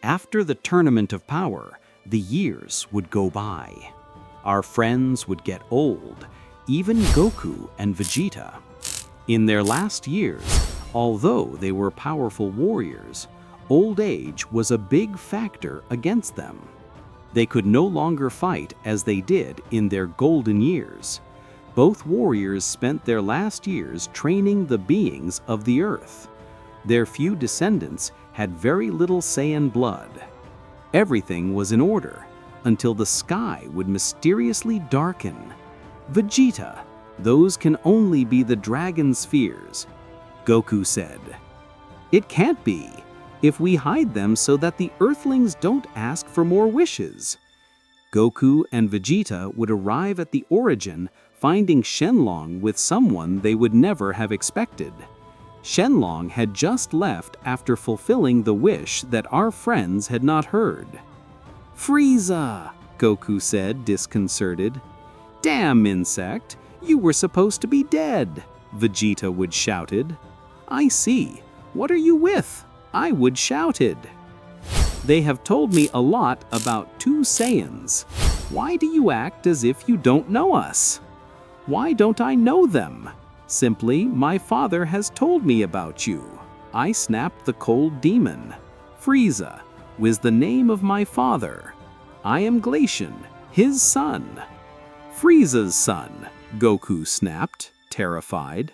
After the Tournament of Power, the years would go by. Our friends would get old, even Goku and Vegeta. In their last years, although they were powerful warriors, old age was a big factor against them. They could no longer fight as they did in their golden years. Both warriors spent their last years training the beings of the earth. Their few descendants had very little Saiyan blood. Everything was in order until the sky would mysteriously darken. "Vegeta, those can only be the dragon's fears," Goku said. "It can't be, if we hide them so that the Earthlings don't ask for more wishes." Goku and Vegeta would arrive at the origin, finding Shenlong with someone they would never have expected. Shenlong had just left after fulfilling the wish that our friends had not heard. "Frieza!" Goku said, disconcerted. "Damn insect, you were supposed to be dead," Vegeta would shouted. "I see. What are you with?" I would shouted. "They have told me a lot about two Saiyans. Why do you act as if you don't know us?" "Why don't I know them? Simply, my father has told me about you." I snapped the cold demon. "Frieza was the name of my father. I am Glacian, his son." "Frieza's son," Goku snapped, terrified.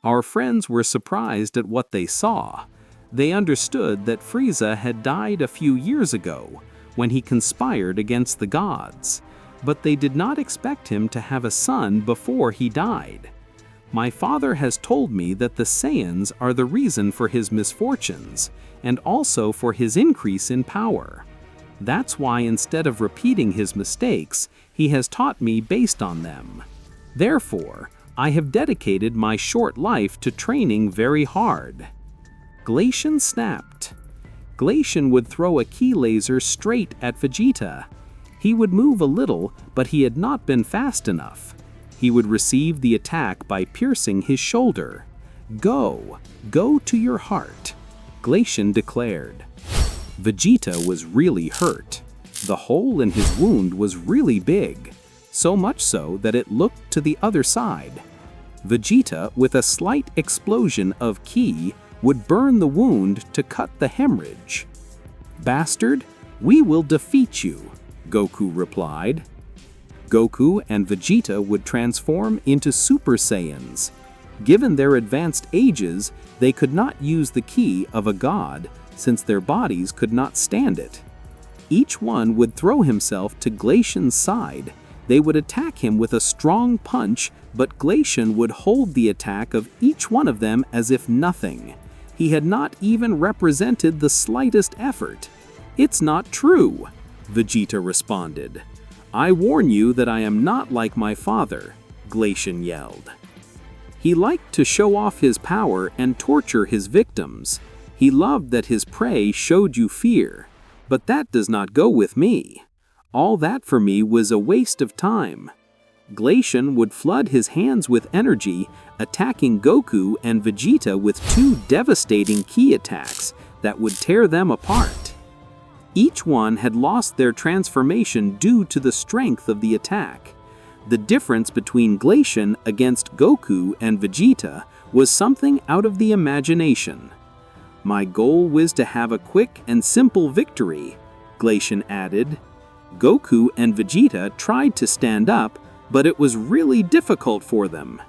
Our friends were surprised at what they saw. They understood that Frieza had died a few years ago when he conspired against the gods, but they did not expect him to have a son before he died. "My father has told me that the Saiyans are the reason for his misfortunes, and also for his increase in power. That's why instead of repeating his mistakes, he has taught me based on them. Therefore, I have dedicated my short life to training very hard." Glacian snapped. Glacian would throw a key laser straight at Vegeta. He would move a little, but he had not been fast enough. He would receive the attack by piercing his shoulder. Go to your heart," Glacian declared. Vegeta was really hurt. The hole in his wound was really big, so much so that it looked to the other side. Vegeta, with a slight explosion of ki, would burn the wound to cut the hemorrhage. "Bastard, we will defeat you," Goku replied. Goku and Vegeta would transform into Super Saiyans. Given their advanced ages, they could not use the ki of a god since their bodies could not stand it. Each one would throw himself to Glacian's side. They would attack him with a strong punch, but Glacian would hold the attack of each one of them as if nothing. He had not even represented the slightest effort. "It's not true," Vegeta responded. "I warn you that I am not like my father," Glacian yelled. He liked to show off his power and torture his victims. He loved that his prey showed you fear. But that does not go with me. All that for me was a waste of time. Glacian would flood his hands with energy, attacking Goku and Vegeta with two devastating ki attacks that would tear them apart. Each one had lost their transformation due to the strength of the attack. The difference between Glacian against Goku and Vegeta was something out of the imagination. "My goal was to have a quick and simple victory," Glacian added. Goku and Vegeta tried to stand up, but it was really difficult for them.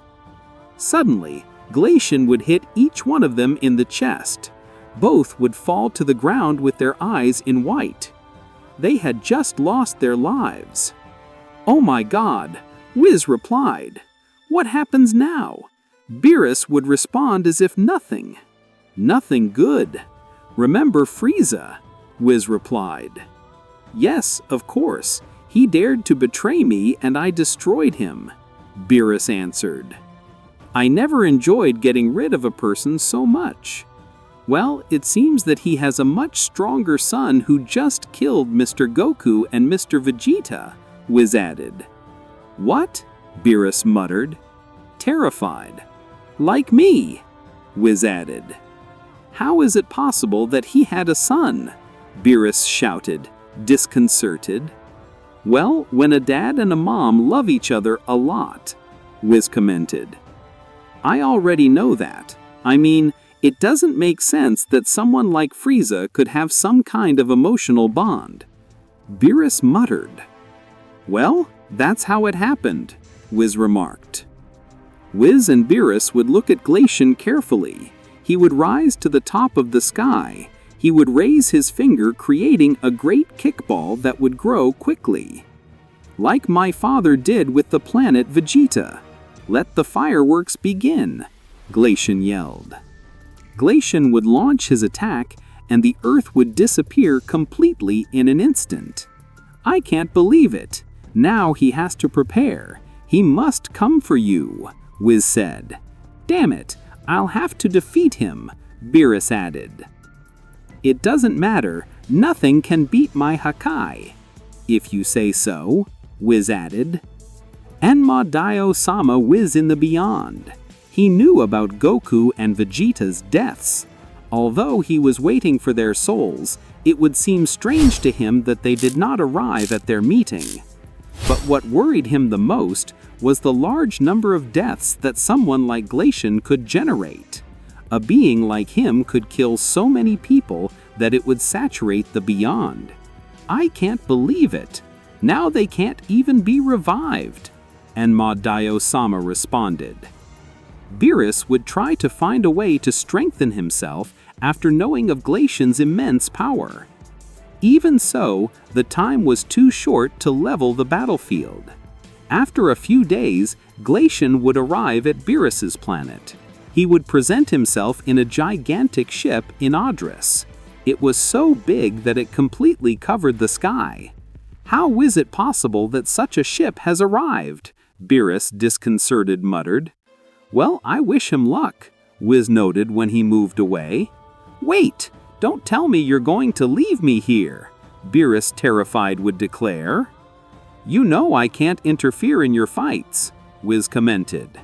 Suddenly, Glacian would hit each one of them in the chest. Both would fall to the ground with their eyes in white. They had just lost their lives. "Oh my God," Whis replied. "What happens now?" Beerus would respond as if nothing. "Nothing good. Remember Frieza," Whis replied. "Yes, of course. He dared to betray me and I destroyed him," Beerus answered. "I never enjoyed getting rid of a person so much." "Well, it seems that he has a much stronger son who just killed Mr. Goku and Mr. Vegeta," Whis added. "What?" Beerus muttered, terrified. "Like me," Whis added. "How is it possible that he had a son?" Beerus shouted, disconcerted. Well, when a dad and a mom love each other a lot, Whis commented. I already know that. I mean, it doesn't make sense that someone like Frieza could have some kind of emotional bond. Beerus muttered. Well, that's how it happened, Whis remarked. Whis and Beerus would look at Glacian carefully. He would rise to the top of the sky. He would raise his finger, creating a great kickball that would grow quickly. Like my father did with the planet Vegeta. Let the fireworks begin, Glacian yelled. Glacian would launch his attack, and the Earth would disappear completely in an instant. I can't believe it. Now he has to prepare. He must come for you, Whis said. Damn it, I'll have to defeat him, Beerus added. It doesn't matter, nothing can beat my Hakai. If you say so, Whis added. Enma Dio-sama Whis in the beyond. He knew about Goku and Vegeta's deaths. Although he was waiting for their souls, it would seem strange to him that they did not arrive at their meeting. But what worried him the most was the large number of deaths that someone like Glacian could generate. A being like him could kill so many people that it would saturate the beyond. I can't believe it. Now they can't even be revived, Enma Dio-sama responded. Beerus would try to find a way to strengthen himself after knowing of Glacian's immense power. Even so, the time was too short to level the battlefield. After a few days, Glacian would arrive at Beerus's planet. He would present himself in a gigantic ship in Adris. It was so big that it completely covered the sky. How is it possible that such a ship has arrived? Beerus, disconcerted, muttered. Well, I wish him luck, Whis noted when he moved away. Wait! Don't tell me you're going to leave me here, Beerus, terrified, would declare. You know I can't interfere in your fights, Whis commented.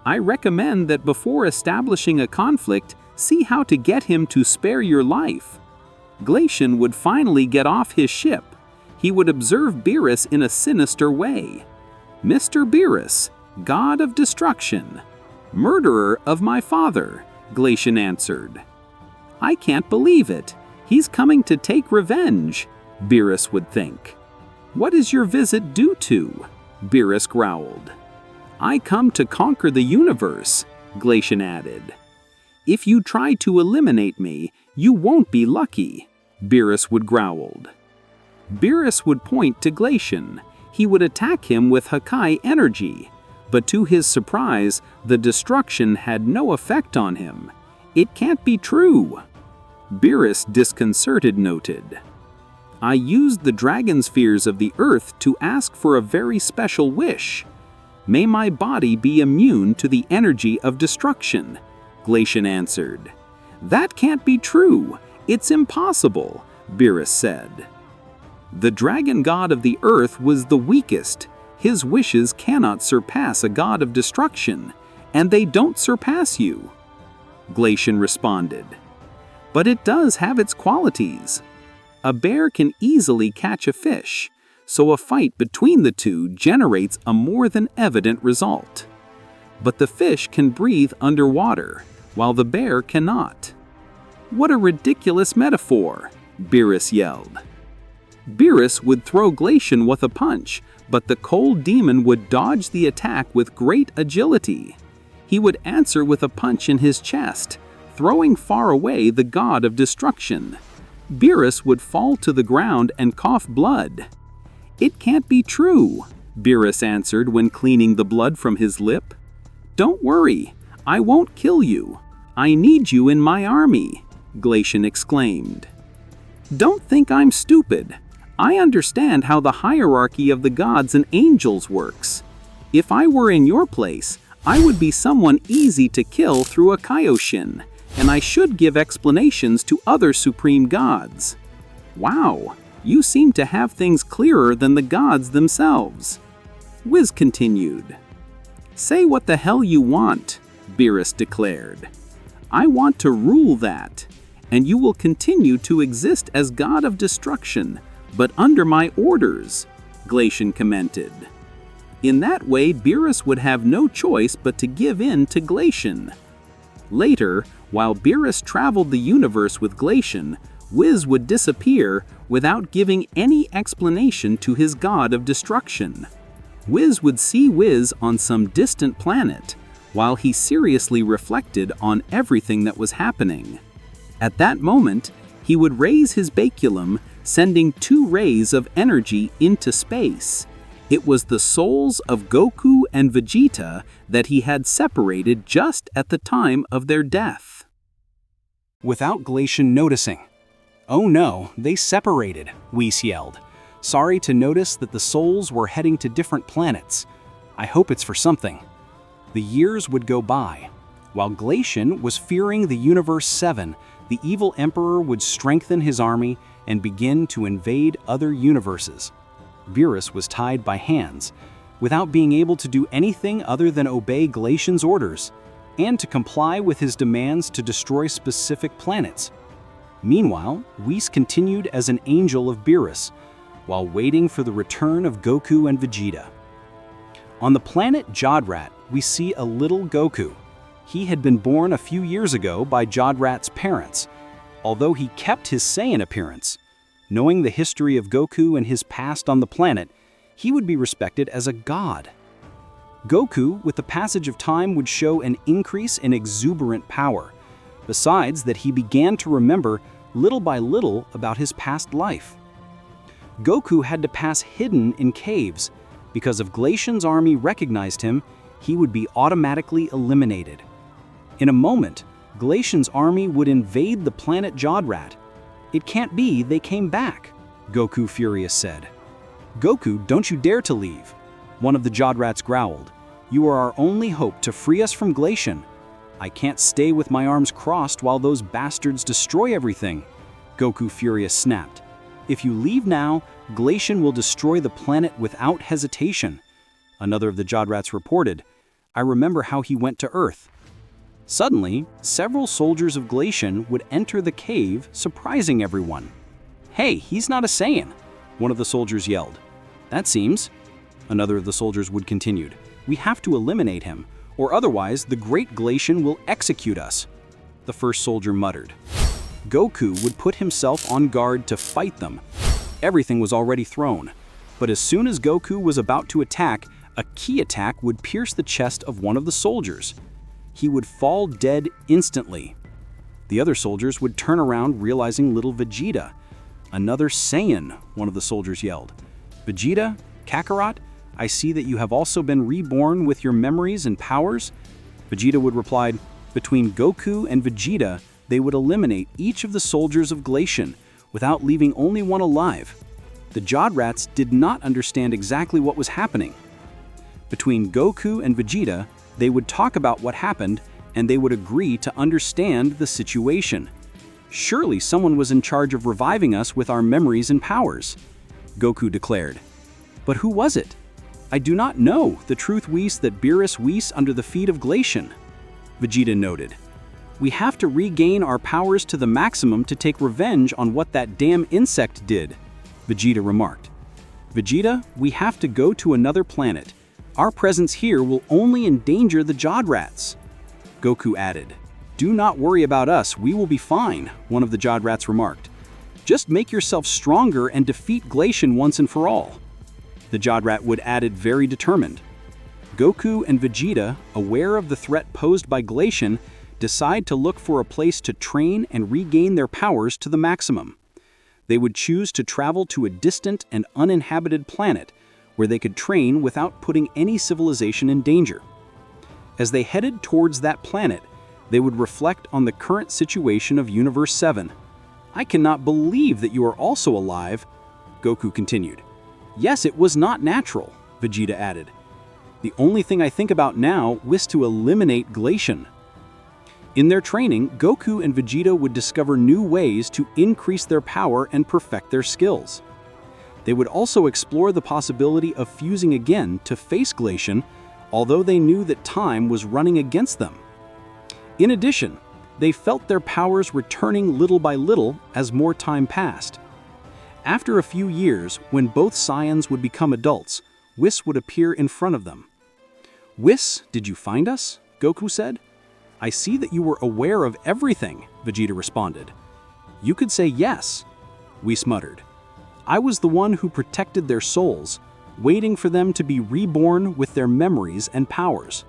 I recommend that before establishing a conflict, see how to get him to spare your life. Glacian would finally get off his ship. He would observe Beerus in a sinister way. Mr. Beerus, god of destruction. Murderer of my father, Glacian answered. I can't believe it. He's coming to take revenge, Beerus would think. What is your visit due to? Beerus growled. I come to conquer the universe, Glacian added. If you try to eliminate me, you won't be lucky, Beerus would growled. Beerus would point to Glacian. He would attack him with Hakai energy, but to his surprise, the destruction had no effect on him. It can't be true. Beerus, disconcerted, noted. I used the dragon spheres of the earth to ask for a very special wish. May my body be immune to the energy of destruction, Glacian answered. That can't be true. It's impossible, Beerus said. The dragon god of the earth was the weakest. His wishes cannot surpass a god of destruction, and they don't surpass you, Glacian responded. But it does have its qualities. A bear can easily catch a fish, so a fight between the two generates a more than evident result. But the fish can breathe underwater, while the bear cannot. What a ridiculous metaphor, Beerus yelled. Beerus would throw Glacian with a punch, but the cold demon would dodge the attack with great agility. He would answer with a punch in his chest, throwing far away the god of destruction. Beerus would fall to the ground and cough blood. It can't be true, Beerus answered when cleaning the blood from his lip. Don't worry, I won't kill you. I need you in my army, Glacian exclaimed. Don't think I'm stupid. I understand how the hierarchy of the gods and angels works. If I were in your place, I would be someone easy to kill through a Kaioshin, and I should give explanations to other supreme gods. Wow, you seem to have things clearer than the gods themselves. Whis continued. Say what the hell you want, Beerus declared. I want to rule that. and you will continue to exist as god of destruction, but under my orders, Glacian commented. In that way, Beerus would have no choice but to give in to Glacian. Later, while Beerus traveled the universe with Glacian, Whis would disappear without giving any explanation to his god of destruction. Whis would see Whis on some distant planet, while he seriously reflected on everything that was happening. At that moment, he would raise his baculum, sending 2 rays of energy into space. It was the souls of Goku and Vegeta that he had separated just at the time of their death. Without Glacian noticing. "Oh no, they separated," Whis yelled, sorry to notice that the souls were heading to different planets. "I hope it's for something." The years would go by. While Glacian was fearing the Universe 7, the evil Emperor would strengthen his army and begin to invade other universes. Beerus was tied by hands, without being able to do anything other than obey Glacian's orders, and to comply with his demands to destroy specific planets. Meanwhile, Whis continued as an angel of Beerus, while waiting for the return of Goku and Vegeta. On the planet Jodrat, we see a little Goku. He had been born a few years ago by Jodrat's parents, although he kept his Saiyan appearance. Knowing the history of Goku and his past on the planet, he would be respected as a god. Goku, with the passage of time, would show an increase in exuberant power, besides that he began to remember little by little about his past life. Goku had to pass hidden in caves. Because if Glacian's army recognized him, he would be automatically eliminated. In a moment, Glacian's army would invade the planet Jodrat. "It can't be, they came back," Goku furious said. "Goku, don't you dare to leave," one of the Jodrats growled. "You are our only hope to free us from Glacian." "I can't stay with my arms crossed while those bastards destroy everything," Goku furious snapped. "If you leave now, Glacian will destroy the planet without hesitation," another of the Jodrats reported. "I remember how he went to Earth." Suddenly, several soldiers of Glacian would enter the cave, surprising everyone. "Hey, he's not a Saiyan," one of the soldiers yelled. "That seems," another of the soldiers would continue. "We have to eliminate him, or otherwise the great Glacian will execute us," the first soldier muttered. Goku would put himself on guard to fight them. Everything was already thrown, but as soon as Goku was about to attack, a key attack would pierce the chest of one of the soldiers. He would fall dead instantly. The other soldiers would turn around, realizing little Vegeta. "Another Saiyan," one of the soldiers yelled. "Vegeta, Kakarot, I see that you have also been reborn with your memories and powers." Vegeta would reply, "Between Goku and Vegeta, they would eliminate each of the soldiers of Glacian, without leaving only one alive." The Jodrats did not understand exactly what was happening. Between Goku and Vegeta, they would talk about what happened, and they would agree to understand the situation. "Surely someone was in charge of reviving us with our memories and powers," Goku declared. "But who was it? I do not know. The truth Whis that Beerus Whis under the feet of Glacian," Vegeta noted. "We have to regain our powers to the maximum to take revenge on what that damn insect did," Vegeta remarked. "Vegeta, we have to go to another planet. Our presence here will only endanger the Jodrats," Goku added. "Do not worry about us, we will be fine," one of the Jodrats remarked. "Just make yourself stronger and defeat Glacian once and for all," the Jodrat would added, very determined. Goku and Vegeta, aware of the threat posed by Glacian, decide to look for a place to train and regain their powers to the maximum. They would choose to travel to a distant and uninhabited planet where they could train without putting any civilization in danger. As they headed towards that planet, they would reflect on the current situation of Universe 7. "I cannot believe that you are also alive," Goku continued. "Yes, it was not natural," Vegeta added. "The only thing I think about now was to eliminate Glacian." In their training, Goku and Vegeta would discover new ways to increase their power and perfect their skills. They would also explore the possibility of fusing again to face Glacian, although they knew that time was running against them. In addition, They felt their powers returning little by little as more time passed. After a few years, when both Saiyans would become adults, Whis would appear in front of them. "Whis, did you find us?" Goku said. "I see that you were aware of everything," Vegeta responded. "You could say yes," Whis muttered. "I was the one who protected their souls, waiting for them to be reborn with their memories and powers."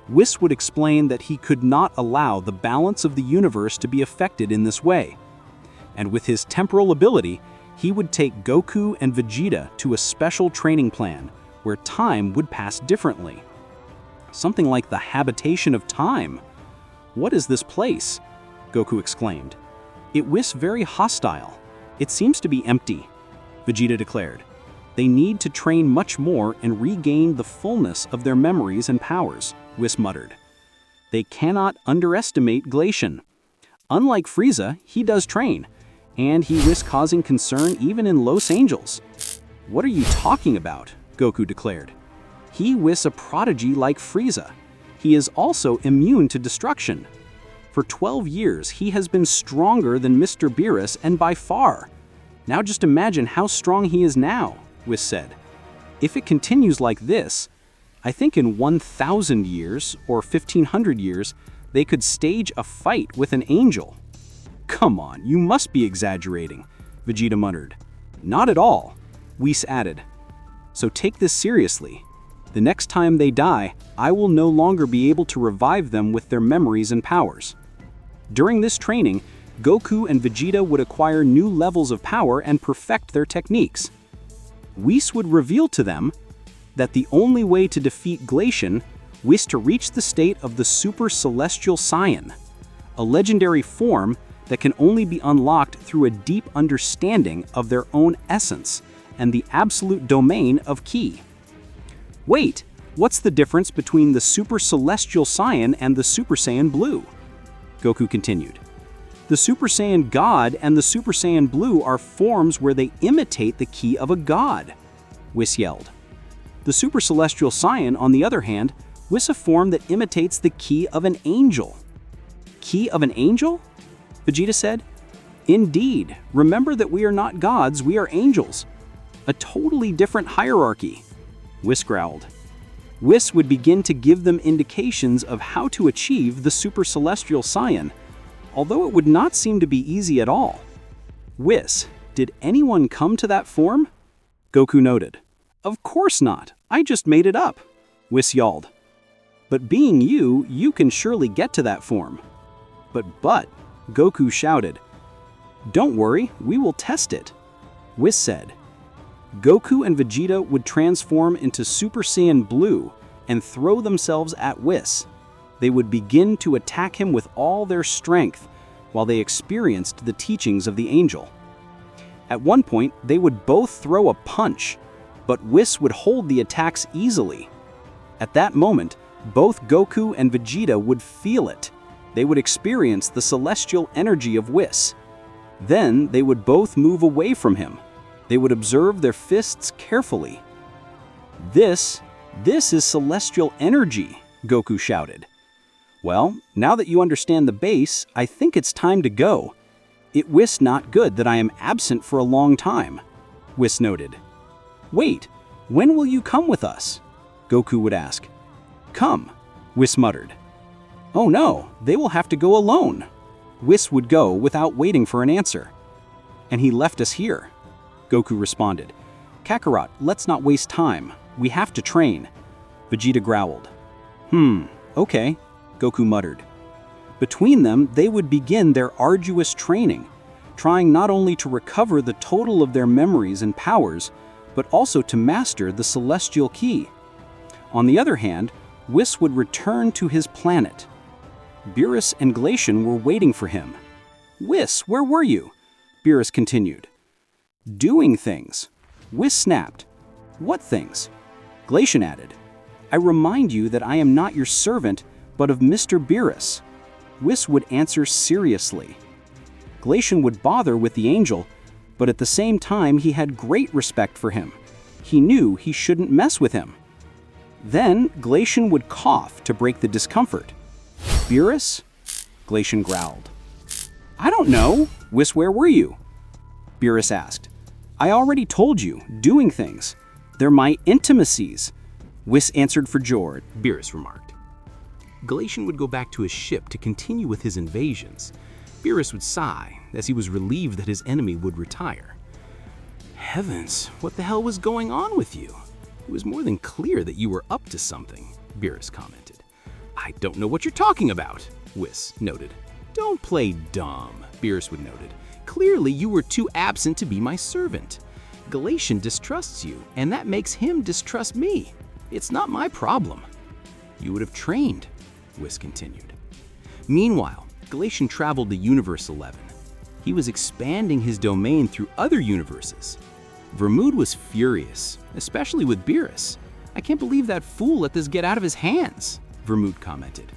Whis would explain that he could not allow the balance of the universe to be affected in this way. And with his temporal ability, he would take Goku and Vegeta to a special training plan where time would pass differently. Something like the habitation of time. "What is this place?" Goku exclaimed. "It was very hostile. It seems to be empty," Vegeta declared. "They need to train much more and regain the fullness of their memories and powers," Whis muttered. "They cannot underestimate Glacian. Unlike Frieza, he does train, and he was causing concern even in Los Angeles." "What are you talking about?" Goku declared. "He was a prodigy like Frieza. He is also immune to destruction. For 12 years, he has been stronger than Mr. Beerus and by far. Now just imagine how strong he is now," Whis said. "If it continues like this, I think in 1,000 years or 1,500 years, they could stage a fight with an angel." "Come on, you must be exaggerating," Vegeta muttered. "Not at all," Whis added. "So take this seriously. The next time they die, I will no longer be able to revive them with their memories and powers." During this training, Goku and Vegeta would acquire new levels of power and perfect their techniques. Whis would reveal to them that the only way to defeat Glacian was to reach the state of the Super Celestial Saiyan, a legendary form that can only be unlocked through a deep understanding of their own essence and the absolute domain of Ki. "Wait, what's the difference between the Super Celestial Saiyan and the Super Saiyan Blue?" Goku continued. "The Super Saiyan God and the Super Saiyan Blue are forms where they imitate the Ki of a god," Whis yelled. "The Super Celestial Saiyan, on the other hand, was a form that imitates the Ki of an angel." "Ki of an angel?" Vegeta said. "Indeed, remember that we are not gods, we are angels. A totally different hierarchy," Whis growled. Whis would begin to give them indications of how to achieve the Super Celestial Saiyan, although it would not seem to be easy at all. "Whis, did anyone come to that form?" Goku noted. "Of course not, I just made it up," Whis yelled. "But being you, you can surely get to that form." But, Goku shouted. "Don't worry, we will test it," Whis said. Goku and Vegeta would transform into Super Saiyan Blue and throw themselves at Whis. They would begin to attack him with all their strength while they experienced the teachings of the angel. At one point, they would both throw a punch, but Whis would hold the attacks easily. At that moment, both Goku and Vegeta would feel it. They would experience the celestial energy of Whis. Then they would both move away from him. They would observe their fists carefully. This is celestial energy," Goku shouted. "Well, now that you understand the base, I think it's time to go. It was not good that I am absent for a long time," Whis noted. "Wait, when will you come with us?" Goku would ask. "Come," Whis muttered. "Oh no, they will have to go alone." Whis would go without waiting for an answer. "And he left us here," Goku responded. "Kakarot, let's not waste time. We have to train." Vegeta growled. Okay," Goku muttered. Between them, they would begin their arduous training, trying not only to recover the total of their memories and powers, but also to master the celestial Ki. On the other hand, Whis would return to his planet. Beerus and Glacian were waiting for him. "Whis, where were you?" Beerus continued. "Doing things," Whis snapped. "What things?" Glacian added. "I remind you that I am not your servant, but of Mr. Beerus." Whis would answer seriously. Glacian would bother with the angel, but at the same time he had great respect for him. He knew he shouldn't mess with him. Then Glacian would cough to break the discomfort. "Beerus?" Glacian growled. I don't know. Whis, where were you? Beerus asked. I already told you, doing things. They're my intimacies. Whis answered for Jord, Beerus remarked. Glacian would go back to his ship to continue with his invasions. Beerus would sigh, as he was relieved that his enemy would retire. Heavens, what the hell was going on with you? It was more than clear that you were up to something, Beerus commented. I don't know what you're talking about, Whis noted. Don't play dumb, Beerus would noted. Clearly you were too absent to be my servant. Glacian distrusts you, and that makes him distrust me. It's not my problem. You would have trained, Whis continued. Meanwhile, Glacian traveled to Universe 11. He was expanding his domain through other universes. Vermood was furious, especially with Beerus. I can't believe that fool let this get out of his hands, Vermood commented.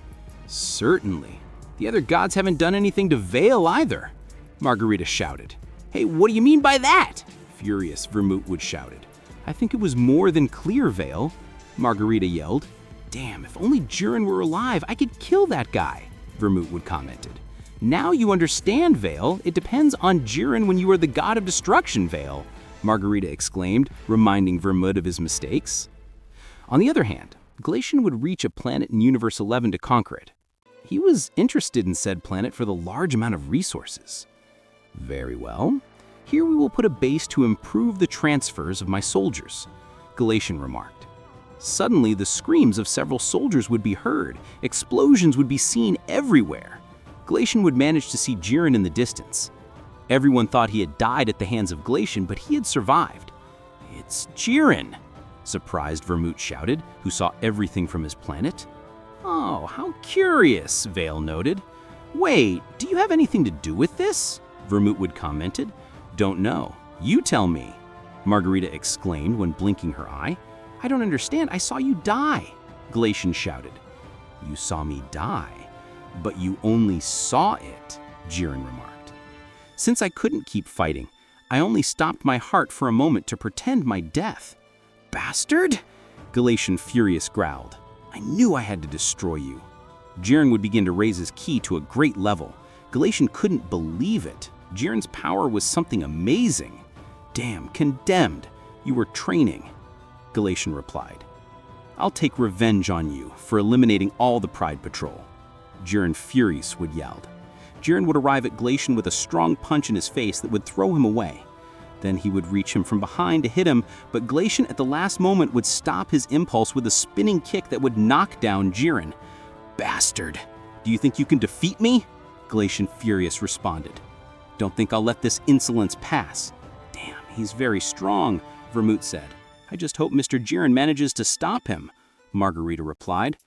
Certainly. The other gods haven't done anything to Vale either, Margarita shouted. Hey, what do you mean by that? Furious, Vermood would shouted. I think it was more than clear, Vale, Margarita yelled. Damn, if only Jiren were alive, I could kill that guy, Vermood would commented. Now you understand, Vale. It depends on Jiren when you are the god of destruction, Vale, Margarita exclaimed, reminding Vermood of his mistakes. On the other hand, Glacian would reach a planet in Universe 11 to conquer it. He was interested in said planet for the large amount of resources. Very well. Here we will put a base to improve the transfers of my soldiers, Glacian remarked. Suddenly, the screams of several soldiers would be heard. Explosions would be seen everywhere. Glacian would manage to see Jiren in the distance. Everyone thought he had died at the hands of Glacian, but he had survived. It's Jiren, surprised Vermood shouted, who saw everything from his planet. Oh, how curious, Vale noted. Wait, do you have anything to do with this? Vermood would commented. Don't know. You tell me, Margarita exclaimed when blinking her eye. I don't understand. I saw you die, Glacian shouted. You saw me die, but you only saw it, Jiren remarked. Since I couldn't keep fighting, I only stopped my heart for a moment to pretend my death. Bastard! Glacian furious growled. I knew I had to destroy you. Jiren would begin to raise his ki to a great level. Glacian couldn't believe it. Jiren's power was something amazing. Damn, condemned. You were training, Glacian replied. I'll take revenge on you for eliminating all the Pride Patrol, Jiren furious would yelled. Jiren would arrive at Glacian with a strong punch in his face that would throw him away. Then he would reach him from behind to hit him, but Glacian at the last moment would stop his impulse with a spinning kick that would knock down Jiren. Bastard! Do you think you can defeat me? Glacian furious responded. Don't think I'll let this insolence pass. Damn, he's very strong, Vermood said. I just hope Mr. Jiren manages to stop him, Margarita replied.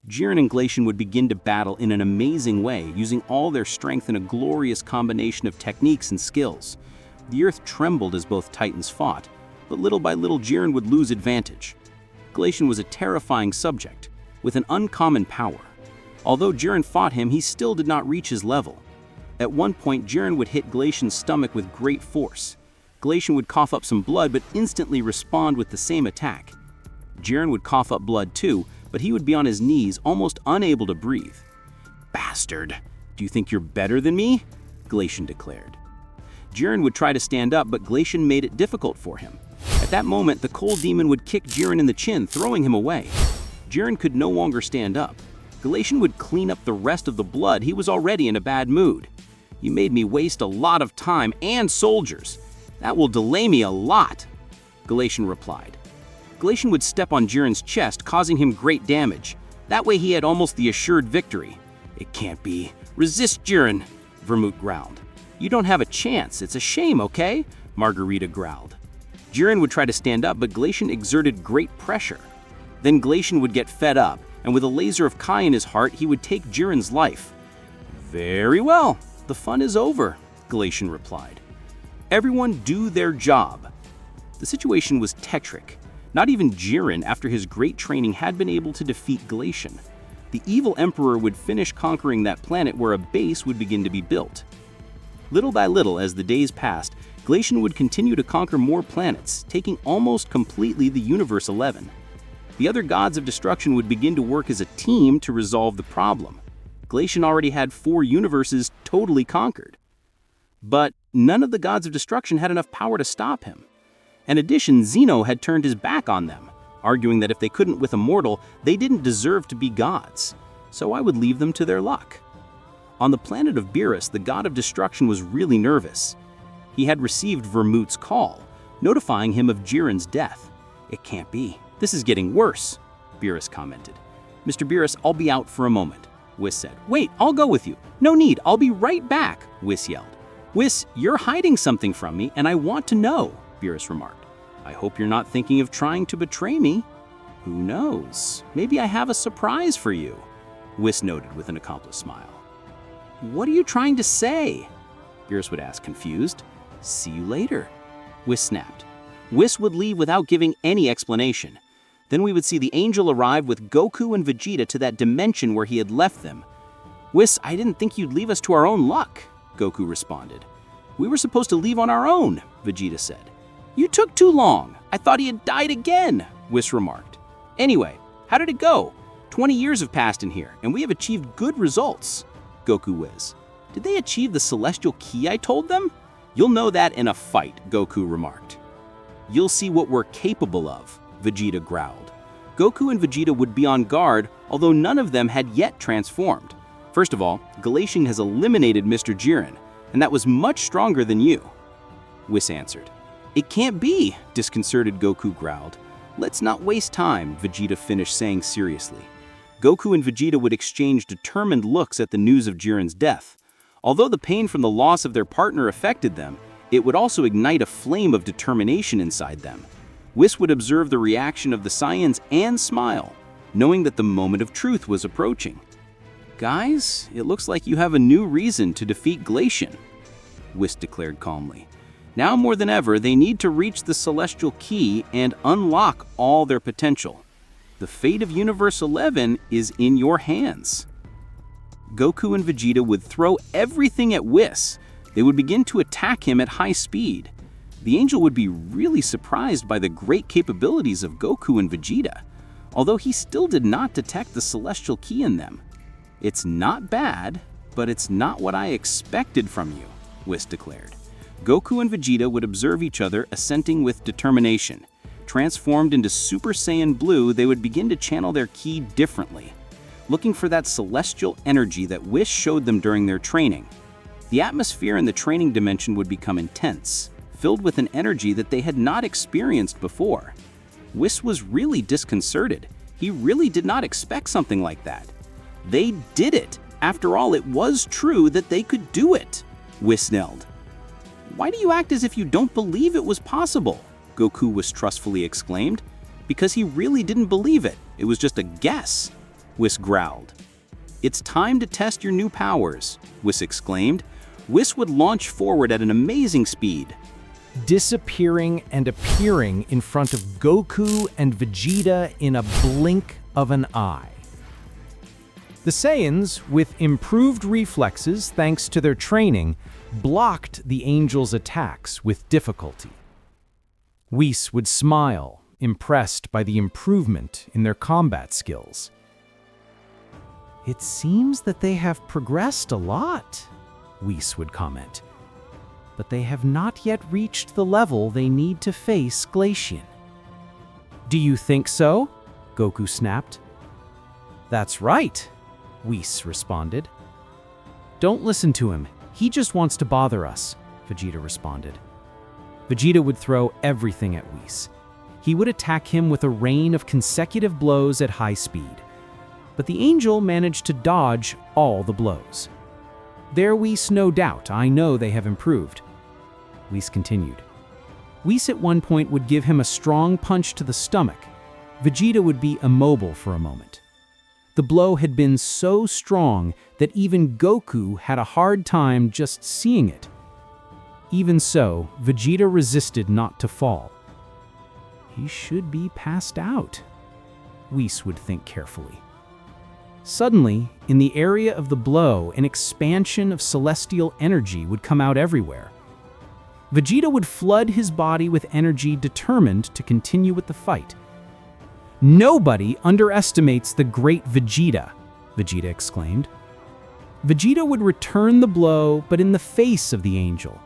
Jiren and Glacian would begin to battle in an amazing way, using all their strength in a glorious combination of techniques and skills. The earth trembled as both titans fought, but little by little Jiren would lose advantage. Glacian was a terrifying subject, with an uncommon power. Although Jiren fought him, he still did not reach his level. At one point, Jiren would hit Glacian's stomach with great force. Glacian would cough up some blood, but instantly respond with the same attack. Jiren would cough up blood too, but he would be on his knees, almost unable to breathe. Bastard! Do you think you're better than me? Glacian declared. Jiren would try to stand up, but Glacian made it difficult for him. At that moment, the cold demon would kick Jiren in the chin, throwing him away. Jiren could no longer stand up. Glacian would clean up the rest of the blood. He was already in a bad mood. You made me waste a lot of time and soldiers. That will delay me a lot, Glacian replied. Glacian would step on Jiren's chest, causing him great damage. That way he had almost the assured victory. It can't be. Resist, Jiren, Vermood growled. You don't have a chance. It's a shame, okay? Margarita growled. Jiren would try to stand up, but Glacian exerted great pressure. Then Glacian would get fed up, and with a laser of Kai in his heart, he would take Jiren's life. Very well. The fun is over, Glacian replied. Everyone do their job. The situation was tetric. Not even Jiren, after his great training, had been able to defeat Glacian. The evil emperor would finish conquering that planet where a base would begin to be built. Little by little, as the days passed, Glacian would continue to conquer more planets, taking almost completely the Universe 11. The other gods of destruction would begin to work as a team to resolve the problem. Glacian already had 4 universes totally conquered. But none of the gods of destruction had enough power to stop him. In addition, Zeno had turned his back on them, arguing that if they couldn't with a mortal, they didn't deserve to be gods, so I would leave them to their luck. On the planet of Beerus, the god of destruction was really nervous. He had received Vermut's call, notifying him of Jiren's death. "It can't be. This is getting worse," Beerus commented. "Mr. Beerus, I'll be out for a moment," Whis said. "Wait, I'll go with you." "No need, I'll be right back," Whis yelled. "Whis, you're hiding something from me, and I want to know," Beerus remarked. "I hope you're not thinking of trying to betray me." "Who knows? Maybe I have a surprise for you," Whis noted with an accomplished smile. "What are you trying to say?" Beerus would ask, confused. "See you later," Whis snapped. Whis would leave without giving any explanation. Then we would see the angel arrive with Goku and Vegeta to that dimension where he had left them. "Whis, I didn't think you'd leave us to our own luck," Goku responded. "We were supposed to leave on our own," Vegeta said. "You took too long. I thought he had died again," Whis remarked. "Anyway, how did it go? 20 years have passed in here, and we have achieved good results," Goku whizzed. "Did they achieve the celestial key I told them?" "You'll know that in a fight," Goku remarked. "You'll see what we're capable of," Vegeta growled. Goku and Vegeta would be on guard, although none of them had yet transformed. First of all, Glacian has eliminated Mr. Jiren, and that was much stronger than you, Whis answered. "It can't be," disconcerted Goku growled. "Let's not waste time," Vegeta finished saying seriously. Goku and Vegeta would exchange determined looks at the news of Jiren's death. Although the pain from the loss of their partner affected them, it would also ignite a flame of determination inside them. Whis would observe the reaction of the Saiyans and smile, knowing that the moment of truth was approaching. "Guys, it looks like you have a new reason to defeat Glacian," Whis declared calmly. "Now more than ever, they need to reach the celestial key and unlock all their potential. The fate of Universe 11 is in your hands." Goku and Vegeta would throw everything at Whis. They would begin to attack him at high speed. The angel would be really surprised by the great capabilities of Goku and Vegeta, although he still did not detect the celestial key in them. "It's not bad, but it's not what I expected from you," Whis declared. Goku and Vegeta would observe each other, assenting with determination. Transformed into Super Saiyan Blue, they would begin to channel their ki differently, looking for that celestial energy that Whis showed them during their training. The atmosphere in the training dimension would become intense, filled with an energy that they had not experienced before. Whis was really disconcerted. He really did not expect something like that. They did it! After all, it was true that they could do it, Whis knelled. "Why do you act as if you don't believe it was possible?" Goku mistrustfully exclaimed. "Because he really didn't believe it. It was just a guess," Whis growled. "It's time to test your new powers," Whis exclaimed. Whis would launch forward at an amazing speed, disappearing and appearing in front of Goku and Vegeta in a blink of an eye. The Saiyans, with improved reflexes thanks to their training, blocked the angel's attacks with difficulty. Whis would smile, impressed by the improvement in their combat skills. "It seems that they have progressed a lot," Whis would comment. "But they have not yet reached the level they need to face Glacian." "Do you think so?" Goku snapped. "That's right," Whis responded. "Don't listen to him. He just wants to bother us," Vegeta responded. Vegeta would throw everything at Whis. He would attack him with a rain of consecutive blows at high speed. But the angel managed to dodge all the blows. "There, Whis, no doubt. I know they have improved," Whis continued. Whis at one point would give him a strong punch to the stomach. Vegeta would be immobile for a moment. The blow had been so strong that even Goku had a hard time just seeing it. Even so, Vegeta resisted not to fall. "He should be passed out," Whis would think carefully. Suddenly, in the area of the blow, an expansion of celestial energy would come out everywhere. Vegeta would flood his body with energy, determined to continue with the fight. "Nobody underestimates the great Vegeta," Vegeta exclaimed. Vegeta would return the blow, but in the face of the angel.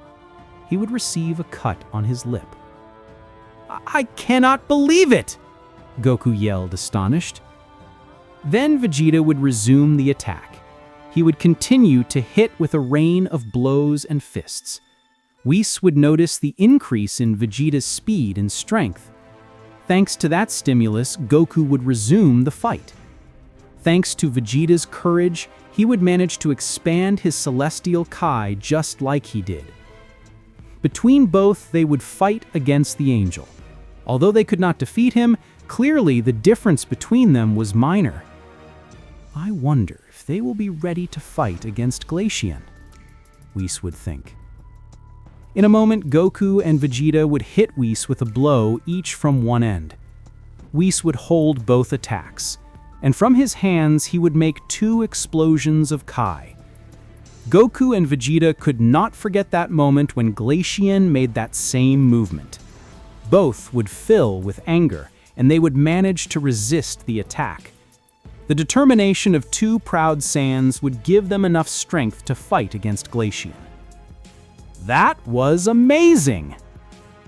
He would receive a cut on his lip. I cannot believe it! Goku yelled, astonished. Then Vegeta would resume the attack. He would continue to hit with a rain of blows and fists. Whis would notice the increase in Vegeta's speed and strength. Thanks to that stimulus, Goku would resume the fight. Thanks to Vegeta's courage, he would manage to expand his celestial Kai just like he did. Between both, they would fight against the angel. Although they could not defeat him, clearly the difference between them was minor. I wonder if they will be ready to fight against Glacian, Whis would think. In a moment, Goku and Vegeta would hit Whis with a blow, each from one end. Whis would hold both attacks, and from his hands he would make 2 explosions of Kai. Goku and Vegeta could not forget that moment when Glacian made that same movement. Both would fill with anger, and they would manage to resist the attack. The determination of 2 proud Saiyans would give them enough strength to fight against Glacian. That was amazing!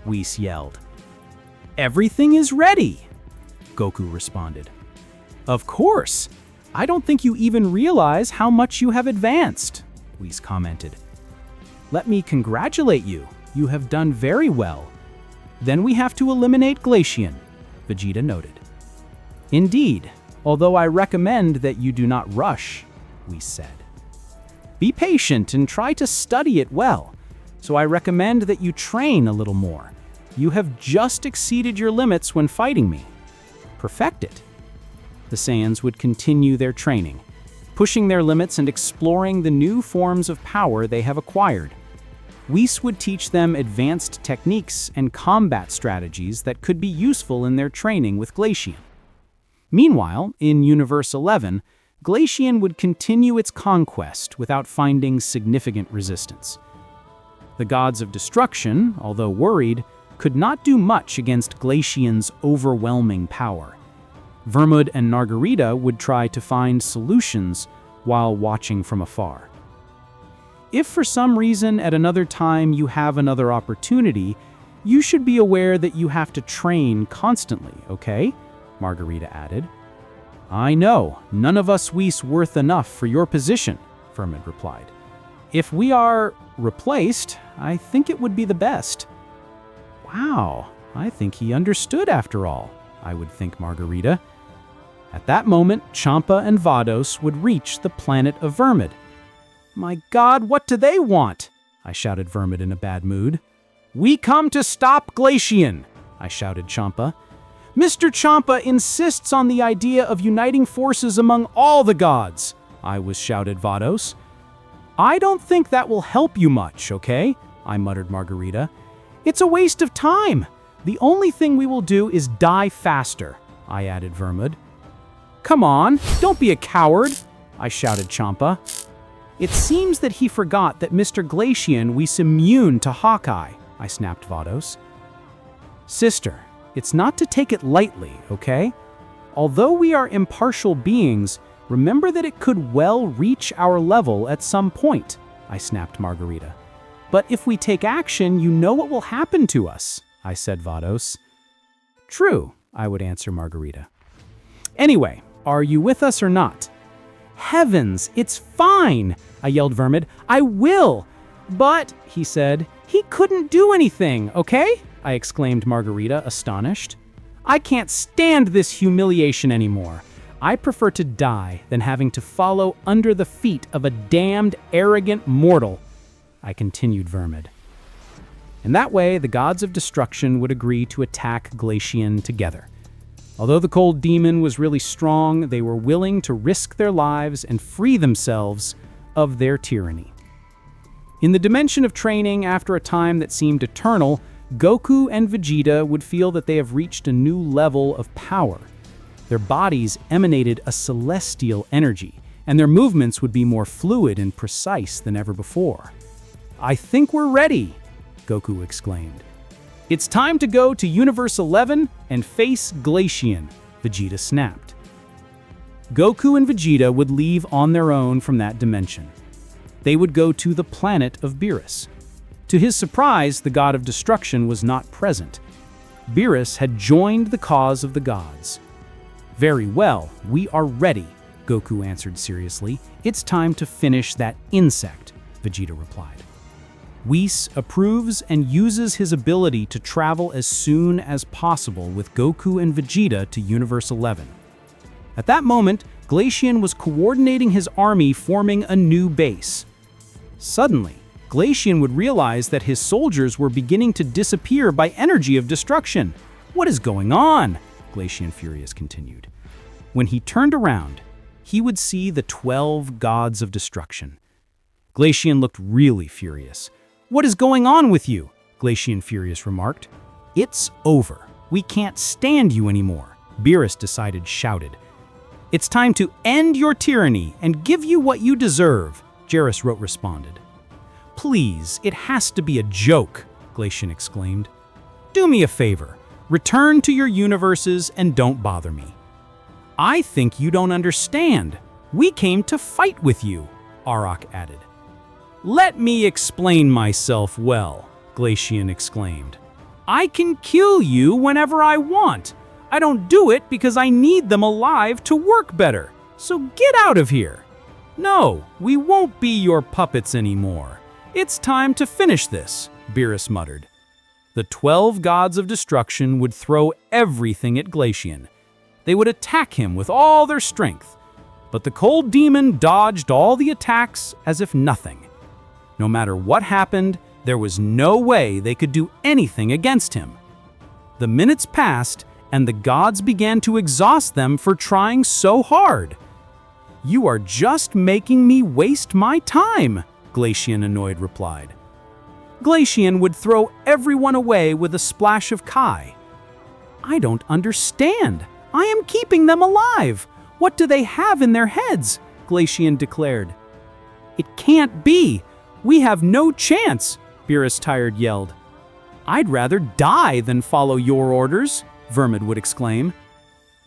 Whis yelled. Everything is ready, Goku responded. Of course! I don't think you even realize how much you have advanced, Whis commented. Let me congratulate you. You have done very well. Then we have to eliminate Glacian, Vegeta noted. Indeed, although I recommend that you do not rush, Whis said. Be patient and try to study it well, so I recommend that you train a little more. You have just exceeded your limits when fighting me. Perfect it. The Saiyans would continue their training, pushing their limits and exploring the new forms of power they have acquired. Whis would teach them advanced techniques and combat strategies that could be useful in their training with Glacian. Meanwhile, in Universe 11, Glacian would continue its conquest without finding significant resistance. The gods of destruction, although worried, could not do much against Glacian's overwhelming power. Vermud and Nargarita would try to find solutions while watching from afar. If for some reason at another time you have another opportunity, you should be aware that you have to train constantly, okay? Margarita added. I know, none of us Whis worth enough for your position, Vermud replied. If we are replaced, I think it would be the best. Wow, I think he understood after all, I would think Margarita. At that moment, Champa and Vados would reach the planet of Vermud. My God, what do they want? I shouted Vermud in a bad mood. We come to stop Glacian, I shouted Champa. Mr. Champa insists on the idea of uniting forces among all the gods, I was shouted Vados. I don't think that will help you much, okay? I muttered Margarita. It's a waste of time. The only thing we will do is die faster, I added Vermud. Come on, don't be a coward, I shouted Champa. It seems that he forgot that Mr. Glacian was immune to Hawkeye, I snapped Vados. Sister, it's not to take it lightly, okay? Although we are impartial beings, remember that it could well reach our level at some point, I snapped Margarita. But if we take action, you know what will happen to us, I said Vados. True, I would answer Margarita. Anyway, are you with us or not? Heavens, it's fine, I yelled Vermud. I will! But, he said, he couldn't do anything, okay? I exclaimed Margarita, astonished. I can't stand this humiliation anymore. I prefer to die than having to follow under the feet of a damned arrogant mortal, I continued Vermud. In that way, the gods of destruction would agree to attack Glacian together. Although the cold demon was really strong, they were willing to risk their lives and free themselves of their tyranny. In the dimension of training, after a time that seemed eternal, Goku and Vegeta would feel that they have reached a new level of power. Their bodies emanated a celestial energy, and their movements would be more fluid and precise than ever before. I think we're ready, Goku exclaimed. It's time to go to Universe 11 and face Glacian, Vegeta snapped. Goku and Vegeta would leave on their own from that dimension. They would go to the planet of Beerus. To his surprise, the god of destruction was not present. Beerus had joined the cause of the gods. "Very well, we are ready," Goku answered seriously. "It's time to finish that insect," Vegeta replied. Whis approves and uses his ability to travel as soon as possible with Goku and Vegeta to Universe 11. At that moment, Glacian was coordinating his army, forming a new base. Suddenly, Glacian would realize that his soldiers were beginning to disappear by energy of destruction. "What is going on?" Glacian Furious continued. When he turned around, he would see the 12 gods of destruction. Glacian looked really furious. "What is going on with you?" Glacian Furious remarked. "It's over. We can't stand you anymore," Beerus shouted. "It's time to end your tyranny and give you what you deserve," Jarus responded. "Please, it has to be a joke," Glacian exclaimed. "Do me a favor. Return to your universes and don't bother me." "I think you don't understand. We came to fight with you," Auroch added. "Let me explain myself well," Glacian exclaimed. "I can kill you whenever I want. I don't do it because I need them alive to work better. So get out of here." "No, we won't be your puppets anymore. It's time to finish this," Beerus muttered. The 12 gods of destruction would throw everything at Glacian. They would attack him with all their strength. But the cold demon dodged all the attacks as if nothing. No matter what happened, there was no way they could do anything against him. The minutes passed, and the gods began to exhaust them for trying so hard. "You are just making me waste my time," Glacian annoyed replied. Glacian would throw everyone away with a splash of Kai. "I don't understand. I am keeping them alive. What do they have in their heads?" Glacian declared. "It can't be. We have no chance," Beerus Tired yelled. "I'd rather die than follow your orders," Vermid would exclaim.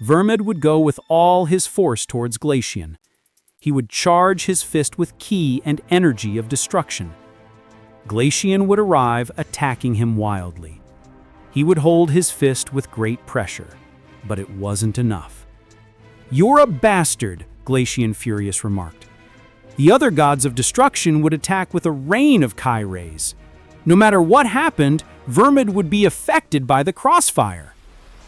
Vermid would go with all his force towards Glacian. He would charge his fist with ki and energy of destruction. Glacian would arrive, attacking him wildly. He would hold his fist with great pressure, but it wasn't enough. "You're a bastard," Glacian Furious remarked. The other gods of destruction would attack with a rain of Kai rays. No matter what happened, Vermid would be affected by the crossfire.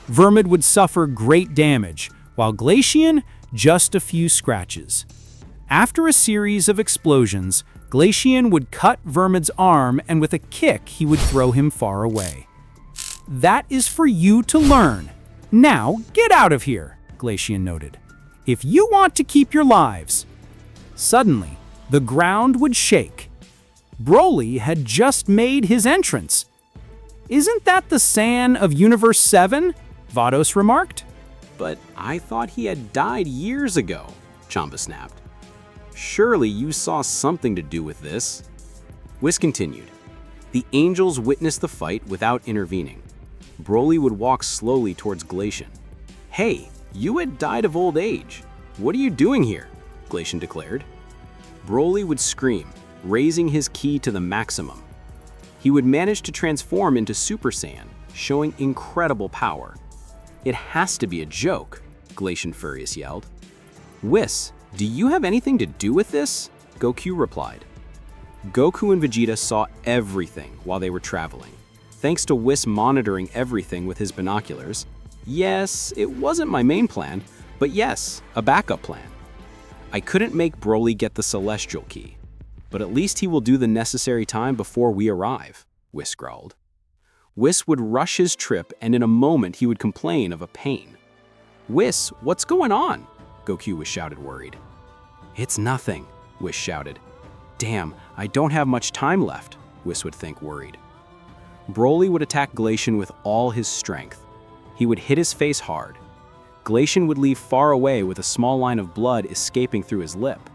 Vermid would suffer great damage, while Glacian, just a few scratches. After a series of explosions, Glacian would cut Vermid's arm, and with a kick he would throw him far away. "That is for you to learn. Now get out of here," Glacian noted. "If you want to keep your lives." Suddenly, the ground would shake. Broly had just made his entrance. "Isn't that the Saiyan of Universe 7? Vados remarked. "But I thought he had died years ago," Chamba snapped. "Surely you saw something to do with this." Whis continued. The angels witnessed the fight without intervening. Broly would walk slowly towards Glacian. "Hey, you had died of old age. What are you doing here?" Glacian declared. Broly would scream, raising his ki to the maximum. He would manage to transform into Super Saiyan, showing incredible power. "It has to be a joke," Glacian Furious yelled. "Whis, do you have anything to do with this?" Goku replied. Goku and Vegeta saw everything while they were traveling, thanks to Whis monitoring everything with his binoculars. Yes, it wasn't my main plan, but yes, a backup plan. I couldn't make Broly get the Celestial Key, but at least he will do the necessary time before we arrive, Whis growled. Whis would rush his trip, and in a moment he would complain of a pain. "Whis, what's going on?" Goku was shouted worried. "It's nothing," Whis shouted. "Damn, I don't have much time left," Whis would think worried. Broly would attack Glacian with all his strength. He would hit his face hard. Glacian would leave far away with a small line of blood escaping through his lip.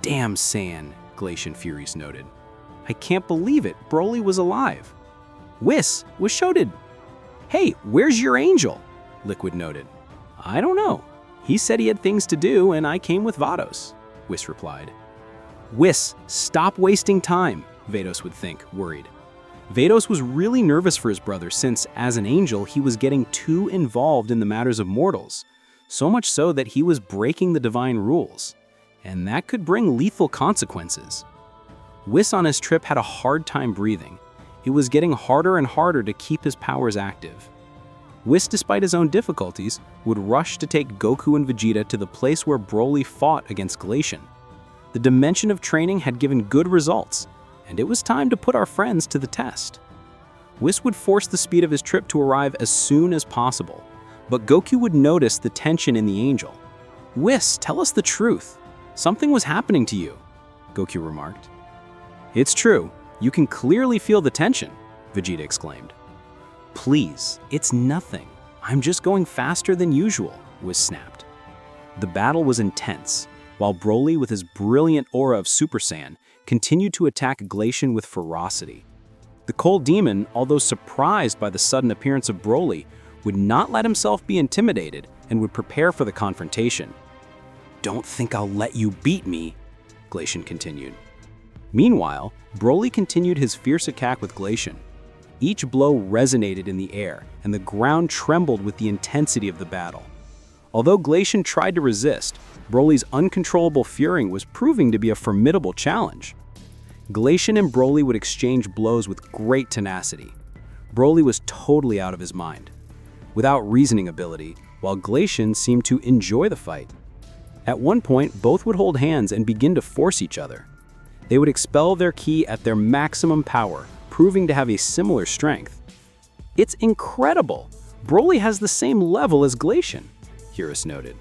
"Damn Saiyan," Glacian Furious noted. "I can't believe it, Broly was alive." "Whis was shouted." "Hey, where's your angel?" Liquid noted. "I don't know." He said he had things to do, and I came with Vados, Whis replied. Whis, stop wasting time, Vados would think, worried. Vados was really nervous for his brother since, as an angel, he was getting too involved in the matters of mortals, so much so that he was breaking the divine rules, and that could bring lethal consequences. Whis on his trip had a hard time breathing. It was getting harder and harder to keep his powers active. Whis, despite his own difficulties, would rush to take Goku and Vegeta to the place where Broly fought against Glacian. The dimension of training had given good results, and it was time to put our friends to the test. Whis would force the speed of his trip to arrive as soon as possible, but Goku would notice the tension in the angel. Whis, tell us the truth. Something was happening to you, Goku remarked. It's true. You can clearly feel the tension, Vegeta exclaimed. Please, it's nothing. I'm just going faster than usual, Whis snapped. The battle was intense, while Broly, with his brilliant aura of Super Saiyan, continued to attack Glacian with ferocity. The Cold Demon, although surprised by the sudden appearance of Broly, would not let himself be intimidated and would prepare for the confrontation. Don't think I'll let you beat me, Glacian continued. Meanwhile, Broly continued his fierce attack with Glacian. Each blow resonated in the air, and the ground trembled with the intensity of the battle. Although Glacian tried to resist, Broly's uncontrollable fury was proving to be a formidable challenge. Glacian and Broly would exchange blows with great tenacity. Broly was totally out of his mind, without reasoning ability, while Glacian seemed to enjoy the fight. At one point, both would hold hands and begin to force each other. They would expel their ki at their maximum power, proving to have a similar strength. It's incredible! Broly has the same level as Glacian, Beerus noted.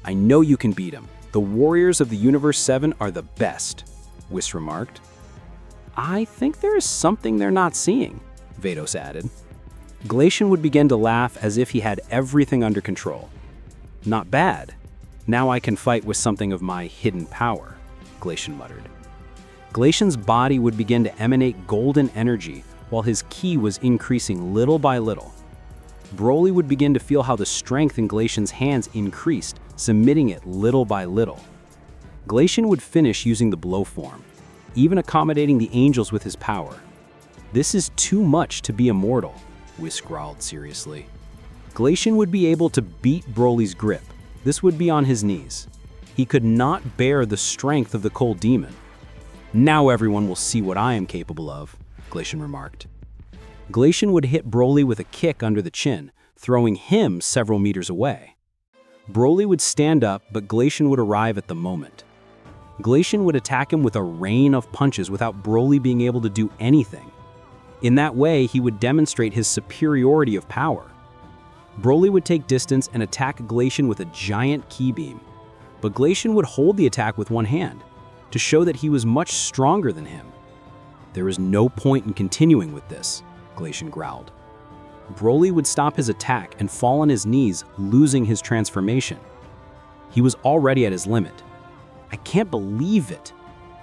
I know you can beat him. The warriors of the Universe 7 are the best, Whis remarked. I think there is something they're not seeing, Vados added. Glacian would begin to laugh as if he had everything under control. Not bad. Now I can fight with something of my hidden power, Glacian muttered. Glacian's body would begin to emanate golden energy while his ki was increasing little by little. Broly would begin to feel how the strength in Glacian's hands increased, submitting it little by little. Glacian would finish using the blow form, even accommodating the angels with his power. This is too much to be immortal, Whis growled seriously. Glacian would be able to beat Broly's grip. This would be on his knees. He could not bear the strength of the Cold Demon. Now everyone will see what I am capable of, Glacian remarked. Glacian would hit Broly with a kick under the chin, throwing him several meters away. Broly would stand up, but Glacian would arrive at the moment. Glacian would attack him with a rain of punches without Broly being able to do anything. In that way, he would demonstrate his superiority of power. Broly would take distance and attack Glacian with a giant ki beam, but Glacian would hold the attack with one hand, to show that he was much stronger than him. There is no point in continuing with this, Glacian growled. Broly would stop his attack and fall on his knees, losing his transformation. He was already at his limit. I can't believe it,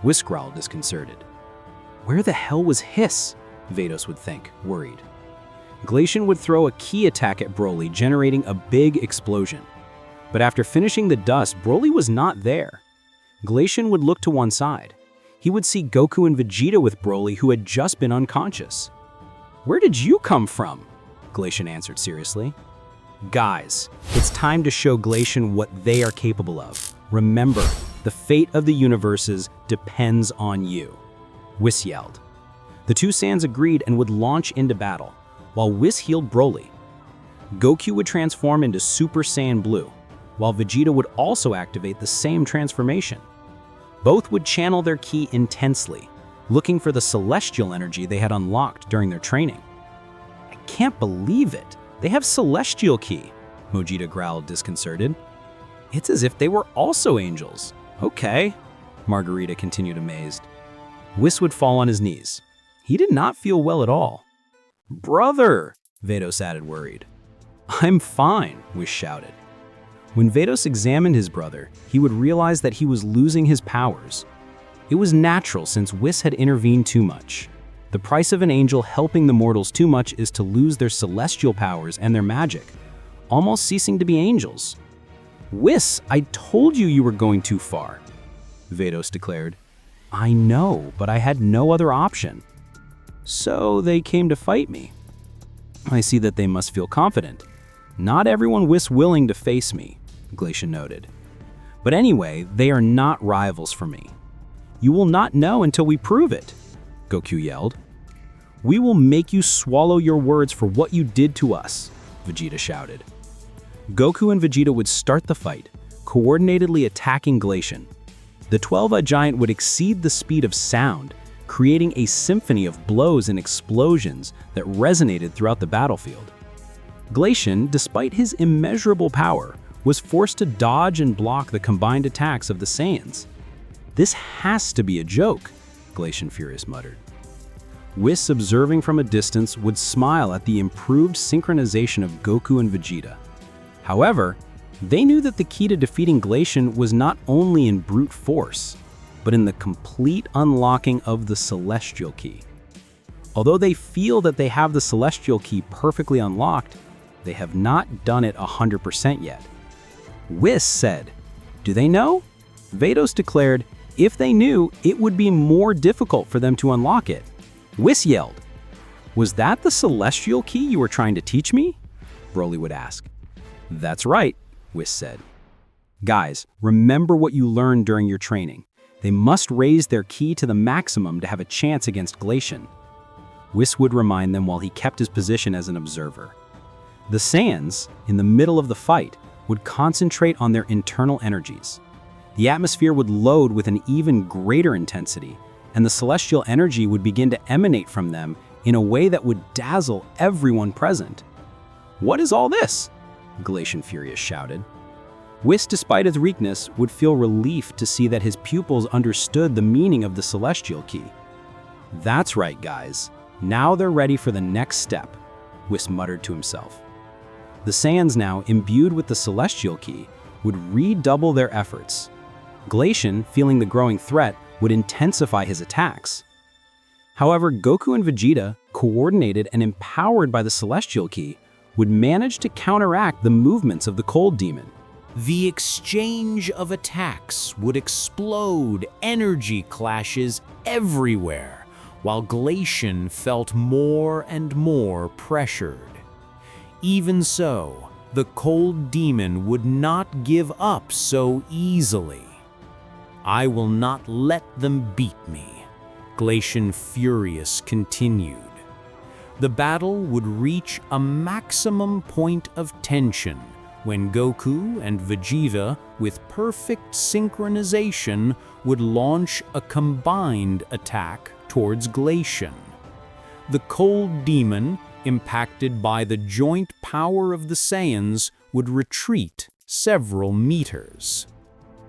Whis growled disconcerted. Where the hell was Hiss? Vados would think, worried. Glacian would throw a ki attack at Broly, generating a big explosion. But after finishing the dust, Broly was not there. Glacian would look to one side. He would see Goku and Vegeta with Broly, who had just been unconscious. Where did you come from? Glacian answered seriously. Guys, it's time to show Glacian what they are capable of. Remember, the fate of the universes depends on you, Whis yelled. The two Saiyans agreed and would launch into battle, while Whis healed Broly. Goku would transform into Super Saiyan Blue, while Vegeta would also activate the same transformation. Both would channel their ki intensely, looking for the celestial energy they had unlocked during their training. I can't believe it! They have celestial ki, Vegeta growled disconcerted. It's as if they were also angels. Okay, Margarita continued amazed. Whis would fall on his knees. He did not feel well at all. Brother, Vados added worried. I'm fine, Whis shouted. When Vados examined his brother, he would realize that he was losing his powers. It was natural since Whis had intervened too much. The price of an angel helping the mortals too much is to lose their celestial powers and their magic, almost ceasing to be angels. Whis, I told you you were going too far, Vados declared. I know, but I had no other option. So they came to fight me. I see that they must feel confident. Not everyone Whis willing to face me, Glacian noted. But anyway, they are not rivals for me. You will not know until we prove it, Goku yelled. We will make you swallow your words for what you did to us, Vegeta shouted. Goku and Vegeta would start the fight, coordinatedly attacking Glacian. The 12-eyed giant would exceed the speed of sound, creating a symphony of blows and explosions that resonated throughout the battlefield. Glacian, despite his immeasurable power, was forced to dodge and block the combined attacks of the Saiyans. This has to be a joke, Glacian Furious muttered. Whis, observing from a distance, would smile at the improved synchronization of Goku and Vegeta. However, they knew that the key to defeating Glacian was not only in brute force, but in the complete unlocking of the Celestial Key. Although they feel that they have the Celestial Key perfectly unlocked, they have not done it 100% yet. Whis said, "Do they know?" Vados declared, if they knew, it would be more difficult for them to unlock it. Whis yelled, "Was that the Celestial Key you were trying to teach me?" Broly would ask. "That's right," Whis said. "Guys, remember what you learned during your training. They must raise their ki to the maximum to have a chance against Glacian." Whis would remind them while he kept his position as an observer. The Saiyans, in the middle of the fight, would concentrate on their internal energies. The atmosphere would load with an even greater intensity, and the celestial energy would begin to emanate from them in a way that would dazzle everyone present. "What is all this?" Glacian Furious shouted. Whis, despite his weakness, would feel relief to see that his pupils understood the meaning of the Celestial Key. "That's right, guys. Now they're ready for the next step," Whis muttered to himself. The Saiyans, now imbued with the Celestial Key, would redouble their efforts. Glacian, feeling the growing threat, would intensify his attacks. However, Goku and Vegeta, coordinated and empowered by the Celestial Key, would manage to counteract the movements of the Cold Demon. The exchange of attacks would explode energy clashes everywhere, while Glacian felt more and more pressured. Even so, the Cold Demon would not give up so easily. "I will not let them beat me," Glacian Furious continued. The battle would reach a maximum point of tension when Goku and Vegeta, with perfect synchronization, would launch a combined attack towards Glacian. The Cold Demon, impacted by the joint power of the Saiyans, would retreat several meters.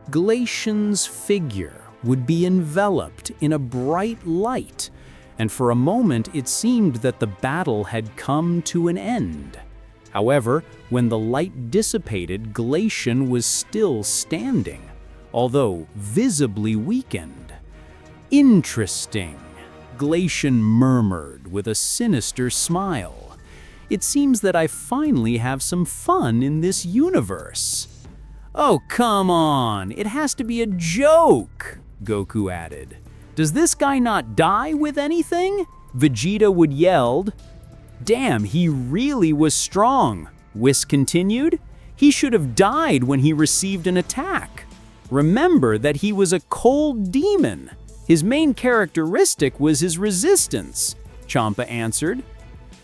Glacian's figure would be enveloped in a bright light, and for a moment it seemed that the battle had come to an end. However, when the light dissipated, Glacian was still standing, although visibly weakened. "Interesting," Glacian murmured with a sinister smile. "It seems that I finally have some fun in this universe." "Oh, come on, it has to be a joke," Goku added. "Does this guy not die with anything?" Vegeta would yell. "Damn, he really was strong," Whis continued. "He should have died when he received an attack. Remember that he was a Cold Demon. His main characteristic was his resistance," Champa answered.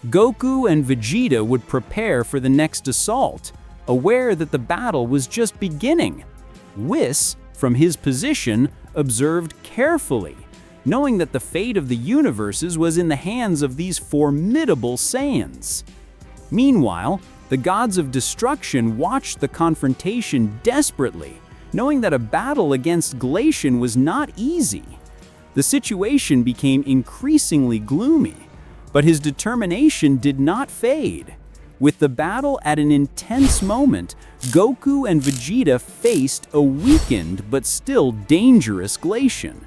Goku and Vegeta would prepare for the next assault, aware that the battle was just beginning. Whis, from his position, observed carefully, knowing that the fate of the universes was in the hands of these formidable Saiyans. Meanwhile, the gods of destruction watched the confrontation desperately, knowing that a battle against Glacian was not easy. The situation became increasingly gloomy, but his determination did not fade. With the battle at an intense moment, Goku and Vegeta faced a weakened but still dangerous Glacian.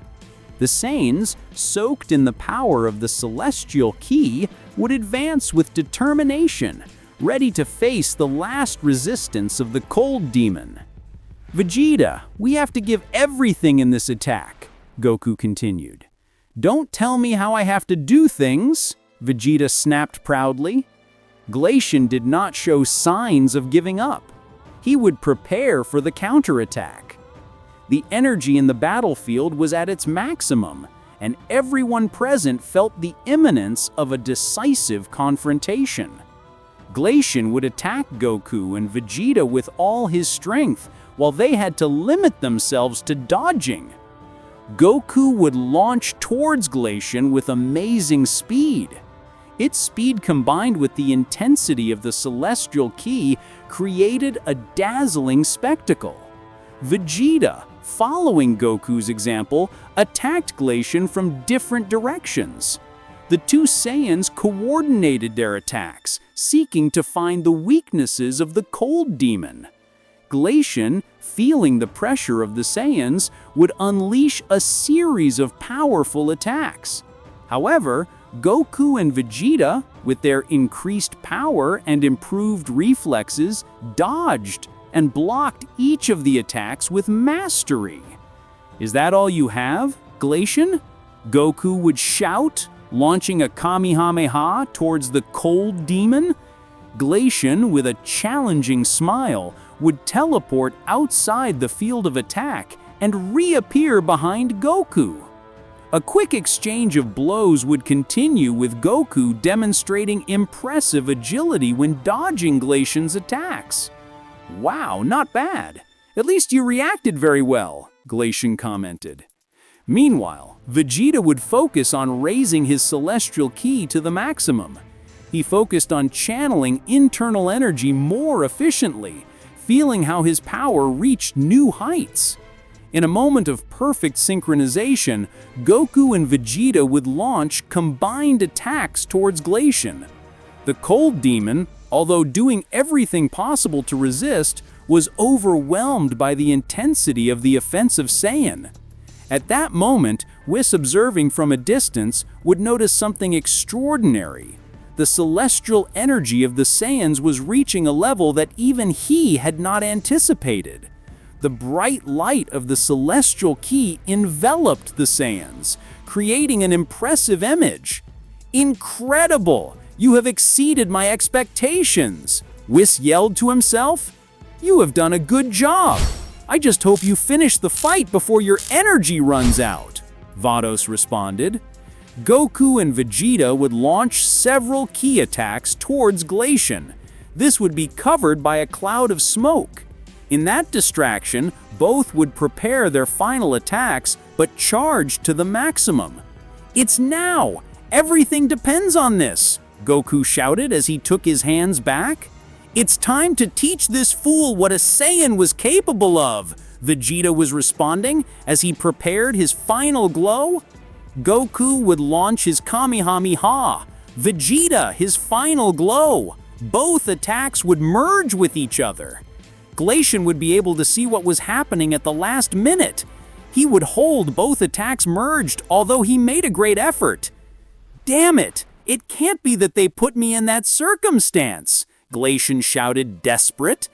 The Saiyans, soaked in the power of the Celestial Key, would advance with determination, ready to face the last resistance of the Cold Demon. Vegeta, we have to give everything in this attack, Goku continued. Don't tell me how I have to do things, Vegeta snapped proudly. Glacian did not show signs of giving up. He would prepare for the counterattack. The energy in the battlefield was at its maximum, and everyone present felt the imminence of a decisive confrontation. Glacian would attack Goku and Vegeta with all his strength, while they had to limit themselves to dodging. Goku would launch towards Glacian with amazing speed. Its speed combined with the intensity of the celestial ki created a dazzling spectacle. Vegeta, following Goku's example, attacked Glacian from different directions. The two Saiyans coordinated their attacks, seeking to find the weaknesses of the Cold Demon. Glacian, feeling the pressure of the Saiyans, would unleash a series of powerful attacks. However, Goku and Vegeta, with their increased power and improved reflexes, dodged and blocked each of the attacks with mastery. "Is that all you have, Glacian?" Goku would shout, launching a Kamehameha towards the Cold Demon. Glacian, with a challenging smile, would teleport outside the field of attack and reappear behind Goku. A quick exchange of blows would continue, with Goku demonstrating impressive agility when dodging Glacian's attacks. "Wow, not bad. At least you reacted very well," Glacian commented. Meanwhile, Vegeta would focus on raising his celestial ki to the maximum. He focused on channeling internal energy more efficiently, feeling how his power reached new heights. In a moment of perfect synchronization, Goku and Vegeta would launch combined attacks towards Glacian. The Cold Demon, although doing everything possible to resist, was overwhelmed by the intensity of the offensive Saiyan. At that moment, Whis, observing from a distance, would notice something extraordinary. The celestial energy of the Saiyans was reaching a level that even he had not anticipated. The bright light of the celestial ki enveloped the Saiyans, creating an impressive image. "Incredible! You have exceeded my expectations!" Whis yelled to himself. "You have done a good job! I just hope you finish the fight before your energy runs out," Vados responded. Goku and Vegeta would launch several ki attacks towards Glacian. This would be covered by a cloud of smoke. In that distraction, both would prepare their final attacks, but charge to the maximum. "It's now! Everything depends on this!" Goku shouted as he took his hands back. "It's time to teach this fool what a Saiyan was capable of," Vegeta was responding as he prepared his final glow. Goku would launch his Kamehameha. Vegeta, his final glow. Both attacks would merge with each other. Glacian would be able to see what was happening at the last minute. He would hold both attacks merged, although he made a great effort. "Damn it! It can't be that they put me in that circumstance," Glacian shouted, desperate.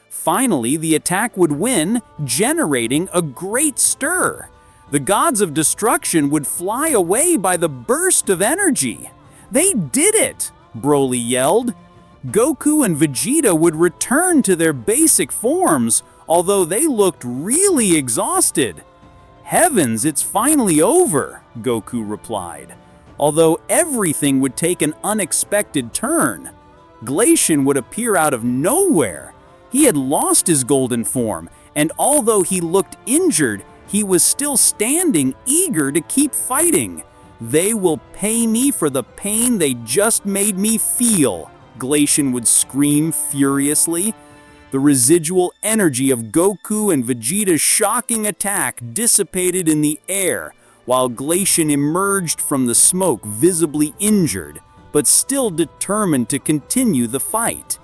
Finally, the attack would win, generating a great stir. The gods of destruction would fly away by the burst of energy. "They did it!" Broly yelled. Goku and Vegeta would return to their basic forms, although they looked really exhausted. "Heavens, it's finally over," Goku replied. Although everything would take an unexpected turn. Glacian would appear out of nowhere. He had lost his golden form, and although he looked injured, he was still standing, eager to keep fighting. "They will pay me for the pain they just made me feel," Glacian would scream furiously. The residual energy of Goku and Vegeta's shocking attack dissipated in the air, while Glacian emerged from the smoke visibly injured, but still determined to continue the fight.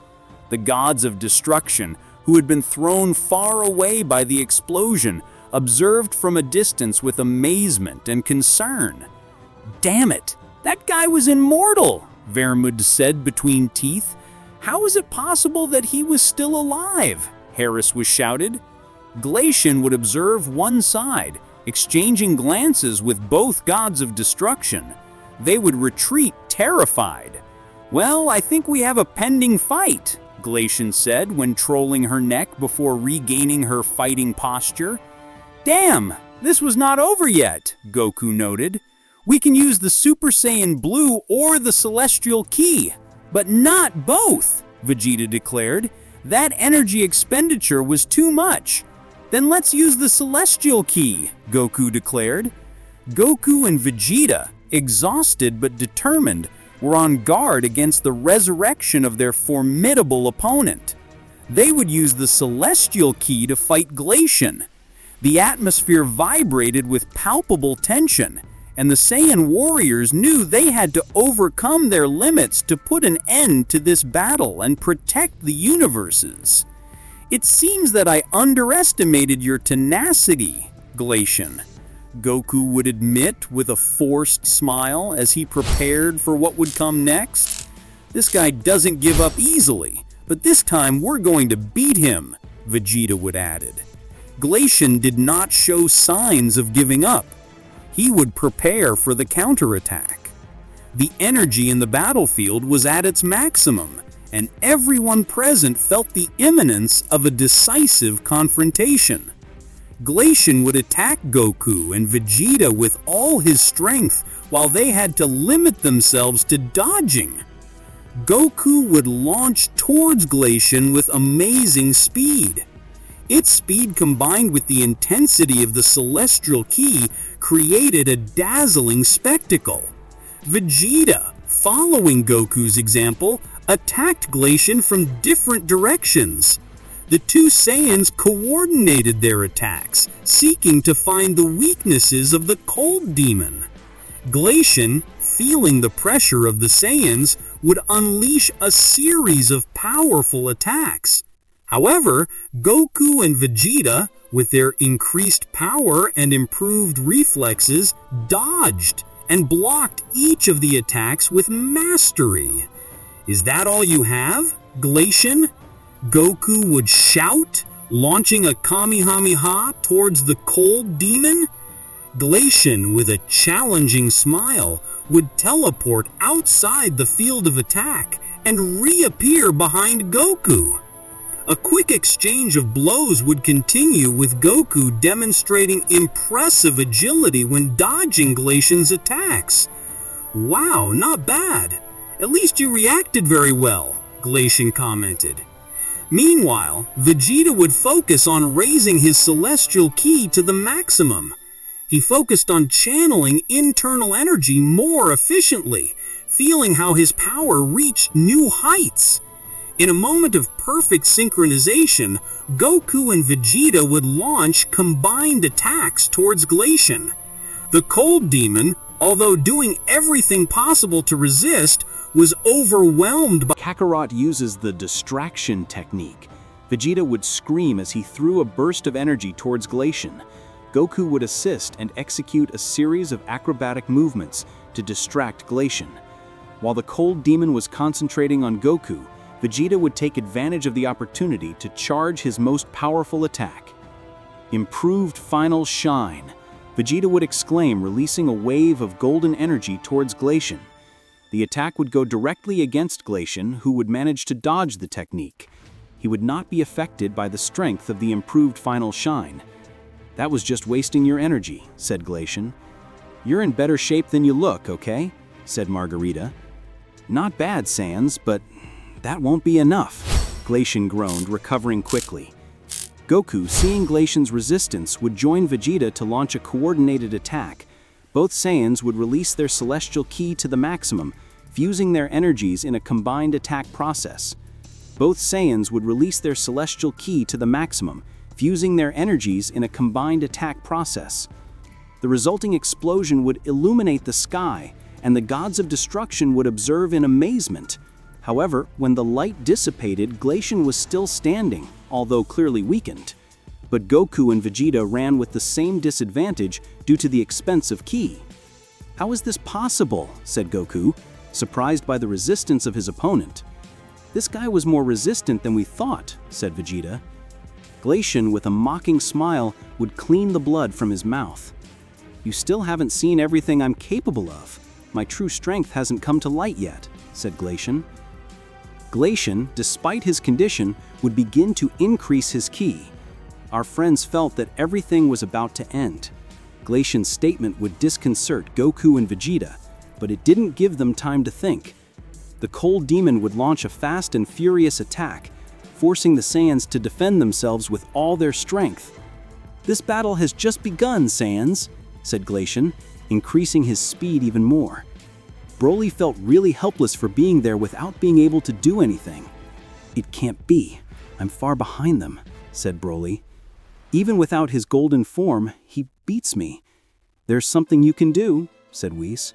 The gods of destruction, who had been thrown far away by the explosion, observed from a distance with amazement and concern. "Damn it! That guy was immortal!" Vermud said between teeth. "How is it possible that he was still alive?" Harris was shouted. Glacian would observe one side, exchanging glances with both gods of destruction. They would retreat terrified. "Well, I think we have a pending fight," Glacian said when trolling her neck before regaining her fighting posture. "Damn, this was not over yet," Goku noted. "We can use the Super Saiyan Blue or the Celestial Ki, but not both," Vegeta declared. "That energy expenditure was too much." "Then let's use the Celestial Ki," Goku declared. Goku and Vegeta, exhausted but determined, were on guard against the resurrection of their formidable opponent. They would use the Celestial Ki to fight Glacian. The atmosphere vibrated with palpable tension, and the Saiyan warriors knew they had to overcome their limits to put an end to this battle and protect the universes. "It seems that I underestimated your tenacity, Glacian," Goku would admit with a forced smile as he prepared for what would come next. "This guy doesn't give up easily, but this time we're going to beat him," Vegeta would added. Glacian did not show signs of giving up. He would prepare for the counterattack. The energy in the battlefield was at its maximum, and everyone present felt the imminence of a decisive confrontation. Glacian would attack Goku and Vegeta with all his strength while they had to limit themselves to dodging. Goku would launch towards Glacian with amazing speed. Its speed combined with the intensity of the Celestial Ki created a dazzling spectacle. Vegeta, following Goku's example, attacked Glacian from different directions. The two Saiyans coordinated their attacks, seeking to find the weaknesses of the Cold Demon. Glacian, feeling the pressure of the Saiyans, would unleash a series of powerful attacks. However, Goku and Vegeta, with their increased power and improved reflexes, dodged and blocked each of the attacks with mastery. "Is that all you have, Glacian?" Goku would shout, launching a Kamehameha towards the Cold Demon. Glacian, with a challenging smile, would teleport outside the field of attack and reappear behind Goku. A quick exchange of blows would continue, with Goku demonstrating impressive agility when dodging Glacian's attacks. "Wow, not bad. At least you reacted very well," Glacian commented. Meanwhile, Vegeta would focus on raising his Celestial Ki to the maximum. He focused on channeling internal energy more efficiently, feeling how his power reached new heights. In a moment of perfect synchronization, Goku and Vegeta would launch combined attacks towards Glacian. The Cold Demon, although doing everything possible to resist, was overwhelmed by... Kakarot uses the distraction technique. Vegeta would scream as he threw a burst of energy towards Glacian. Goku would assist and execute a series of acrobatic movements to distract Glacian. While the Cold Demon was concentrating on Goku, Vegeta would take advantage of the opportunity to charge his most powerful attack. "Improved Final Shine," Vegeta would exclaim, releasing a wave of golden energy towards Glacian. The attack would go directly against Glacian, who would manage to dodge the technique. He would not be affected by the strength of the improved Final Shine. "That was just wasting your energy," said Glacian. "You're in better shape than you look, okay?" said Margarita. "Not bad, Saiyans, but that won't be enough," Glacian groaned, recovering quickly. Goku, seeing Glacian's resistance, would join Vegeta to launch a coordinated attack. Both Saiyans would release their Celestial Ki to the maximum, fusing their energies in a combined attack process. Both Saiyans would release their Celestial Ki to the maximum, fusing their energies in a combined attack process. The resulting explosion would illuminate the sky, and the gods of destruction would observe in amazement. However, when the light dissipated, Glacian was still standing, although clearly weakened. But Goku and Vegeta ran with the same disadvantage due to the expense of Ki. "How is this possible?" said Goku, surprised by the resistance of his opponent. "This guy was more resistant than we thought," said Vegeta. Glacian, with a mocking smile, would clean the blood from his mouth. "You still haven't seen everything I'm capable of. My true strength hasn't come to light yet," said Glacian. Glacian, despite his condition, would begin to increase his ki. Our friends felt that everything was about to end. Glacian's statement would disconcert Goku and Vegeta, but it didn't give them time to think. The cold demon would launch a fast and furious attack, forcing the Saiyans to defend themselves with all their strength. "This battle has just begun, Saiyans," said Glacian, increasing his speed even more. Broly felt really helpless for being there without being able to do anything. "It can't be. I'm far behind them," said Broly. "Even without his golden form, he beats me." "There's something you can do," said Whis.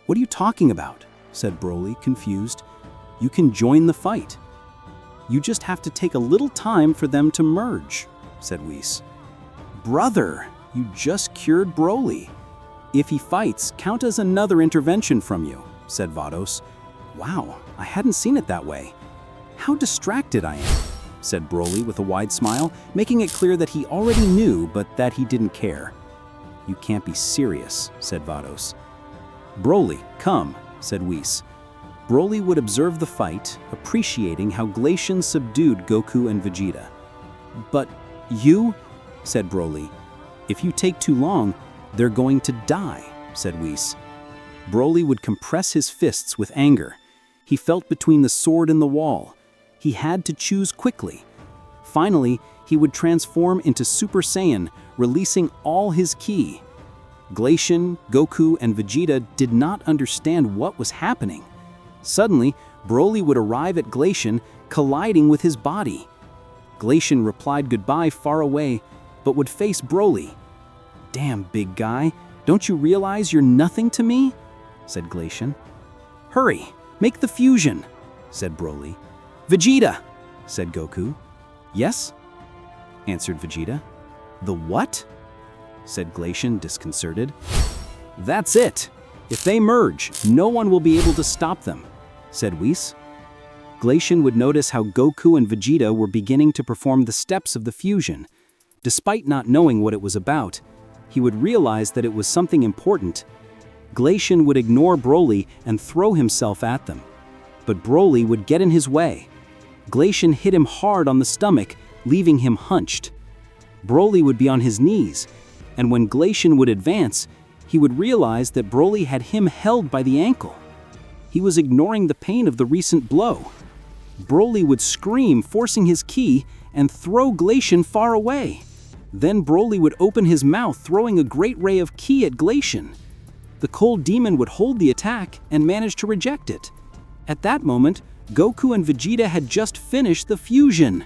"What are you talking about?" said Broly, confused. "You can join the fight. You just have to take a little time for them to merge," said Whis. "Brother, you just cured Broly. If he fights, count as another intervention from you," said Vados. "Wow, I hadn't seen it that way. How distracted I am," said Broly with a wide smile, making it clear that he already knew but that he didn't care. "You can't be serious," said Vados. "Broly, come," said Whis. Broly would observe the fight, appreciating how Glacian subdued Goku and Vegeta. "But you," said Broly. "If you take too long, they're going to die," said Whis. Broly would compress his fists with anger. He felt between the sword and the wall. He had to choose quickly. Finally, he would transform into Super Saiyan, releasing all his ki. Glacian, Goku, and Vegeta did not understand what was happening. Suddenly, Broly would arrive at Glacian, colliding with his body. Glacian replied goodbye far away, but would face Broly. "Damn, big guy, don't you realize you're nothing to me?" said Glacian. "Hurry, make the fusion," said Broly. "Vegeta," said Goku. "Yes?" answered Vegeta. "The what?" said Glacian, disconcerted. "That's it. If they merge, no one will be able to stop them," said Whis. Glacian would notice how Goku and Vegeta were beginning to perform the steps of the fusion. Despite not knowing what it was about, he would realize that it was something important. Glacian would ignore Broly and throw himself at them. But Broly would get in his way. Glacian hit him hard on the stomach, leaving him hunched. Broly would be on his knees, and when Glacian would advance, he would realize that Broly had him held by the ankle. He was ignoring the pain of the recent blow. Broly would scream, forcing his ki, and throw Glacian far away. Then Broly would open his mouth, throwing a great ray of ki at Glacian. The cold demon would hold the attack and manage to reject it. At that moment, Goku and Vegeta had just finished the fusion.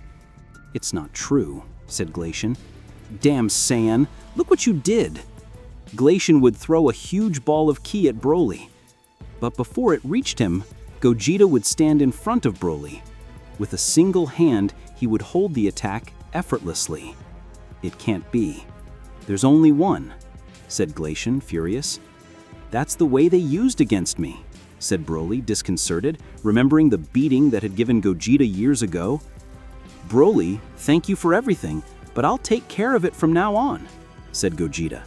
"It's not true," said Glacian. "Damn, Saiyan, look what you did." Glacian would throw a huge ball of ki at Broly. But before it reached him, Gogeta would stand in front of Broly. With a single hand, he would hold the attack effortlessly. "It can't be. There's only one," said Glacian, furious. "That's the way they used against me," said Broly, disconcerted, remembering the beating that had given Gogeta years ago. "Broly, thank you for everything, but I'll take care of it from now on," said Gogeta.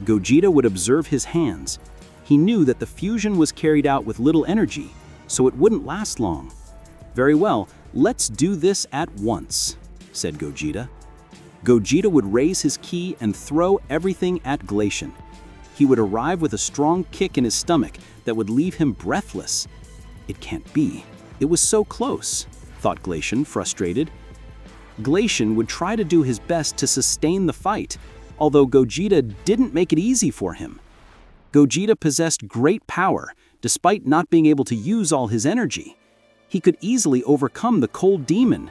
Gogeta would observe his hands. He knew that the fusion was carried out with little energy, so it wouldn't last long. "Very well, let's do this at once," said Gogeta. Gogeta would raise his ki and throw everything at Glacian. He would arrive with a strong kick in his stomach that would leave him breathless. "It can't be. It was so close," thought Glacian, frustrated. Glacian would try to do his best to sustain the fight, although Gogeta didn't make it easy for him. Gogeta possessed great power, despite not being able to use all his energy. He could easily overcome the cold demon.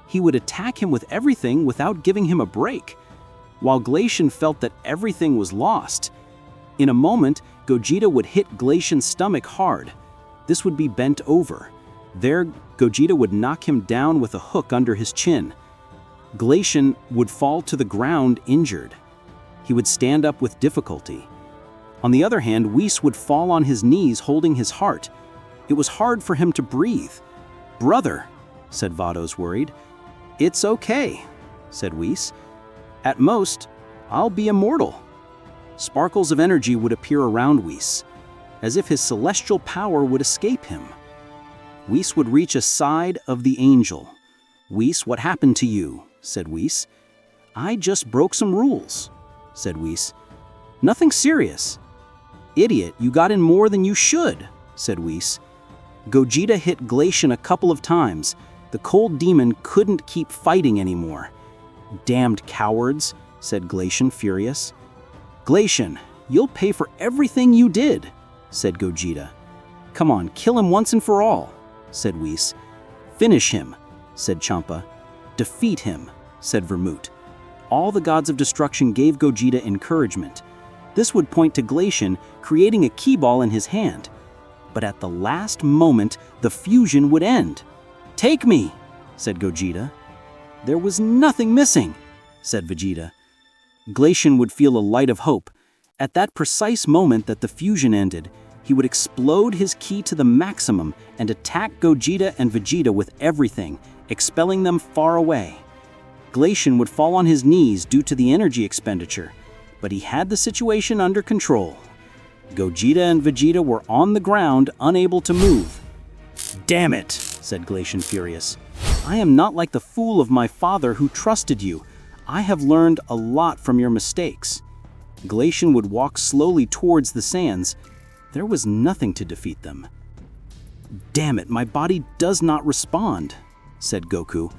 He would attack him with everything without giving him a break, while Glacian felt that everything was lost. In a moment, Gogeta would hit Glacian's stomach hard. This would be bent over. There, Gogeta would knock him down with a hook under his chin. Glacian would fall to the ground injured. He would stand up with difficulty. On the other hand, Whis would fall on his knees holding his heart. It was hard for him to breathe. "Brother," said Vados, worried. "It's okay," said Whis. "At most, I'll be immortal." Sparkles of energy would appear around Whis, as if his celestial power would escape him. Whis would reach a side of the angel. "Whis, what happened to you?" said Whis. "I just broke some rules," said Whis. "Nothing serious." "Idiot, you got in more than you should," said Whis. Gogeta hit Glacian a couple of times. The cold demon couldn't keep fighting anymore. "Damned cowards," said Glacian, furious. "Glacian, you'll pay for everything you did," said Gogeta. "Come on, kill him once and for all," said Whis. "Finish him," said Champa. "Defeat him," said Vermouth. All the gods of destruction gave Gogeta encouragement. This would point to Glacian creating a key ball in his hand. But at the last moment, the fusion would end. "Take me," said Gogeta. "There was nothing missing," said Vegeta. Glacian would feel a light of hope. At that precise moment that the fusion ended, he would explode his ki to the maximum and attack Gogeta and Vegeta with everything, expelling them far away. Glacian would fall on his knees due to the energy expenditure, but he had the situation under control. Gogeta and Vegeta were on the ground, unable to move. "Damn it," said Glacian, furious. "I am not like the fool of my father who trusted you. I have learned a lot from your mistakes." Glacian would walk slowly towards the Saiyans. There was nothing to defeat them. "Damn it, my body does not respond," said Goku.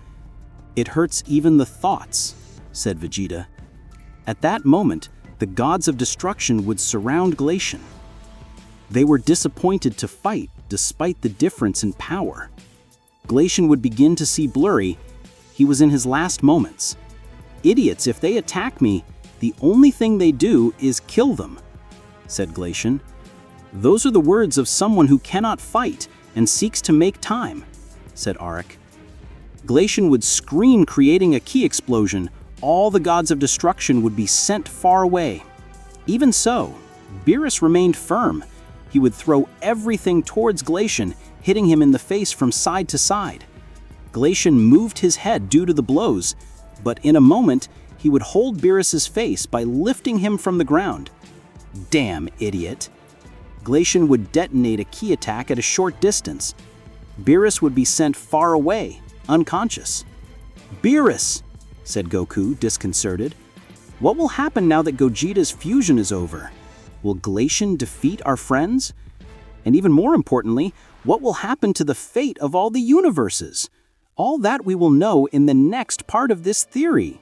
"It hurts even the thoughts," said Vegeta. At that moment, the gods of destruction would surround Glacian. They were disappointed to fight despite the difference in power. Glacian would begin to see blurry. He was in his last moments. "Idiots, if they attack me, the only thing they do is kill them," said Glacian. "Those are the words of someone who cannot fight and seeks to make time," said Auric. Glacian would scream, creating a ki explosion. All the gods of destruction would be sent far away. Even so, Beerus remained firm. He would throw everything towards Glacian, hitting him in the face from side to side. Glacian moved his head due to the blows, but in a moment, he would hold Beerus's face by lifting him from the ground. "Damn idiot." Glacian would detonate a ki attack at a short distance. Beerus would be sent far away, unconscious. "Beerus!" said Goku, disconcerted. "What will happen now that Gogeta's fusion is over? Will Glacian defeat our friends? And even more importantly, what will happen to the fate of all the universes? All that we will know in the next part of this theory.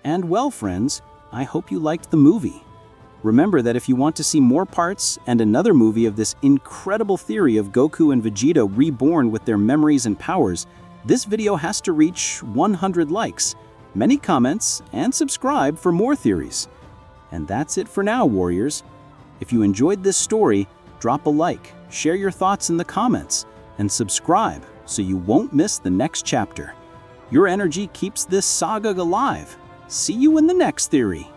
And well, friends, I hope you liked the movie. Remember that if you want to see more parts and another movie of this incredible theory of Goku and Vegeta reborn with their memories and powers, this video has to reach 100 likes, many comments, and subscribe for more theories. And that's it for now, warriors. If you enjoyed this story, drop a like, share your thoughts in the comments, and subscribe so you won't miss the next chapter. Your energy keeps this saga alive. See you in the next theory.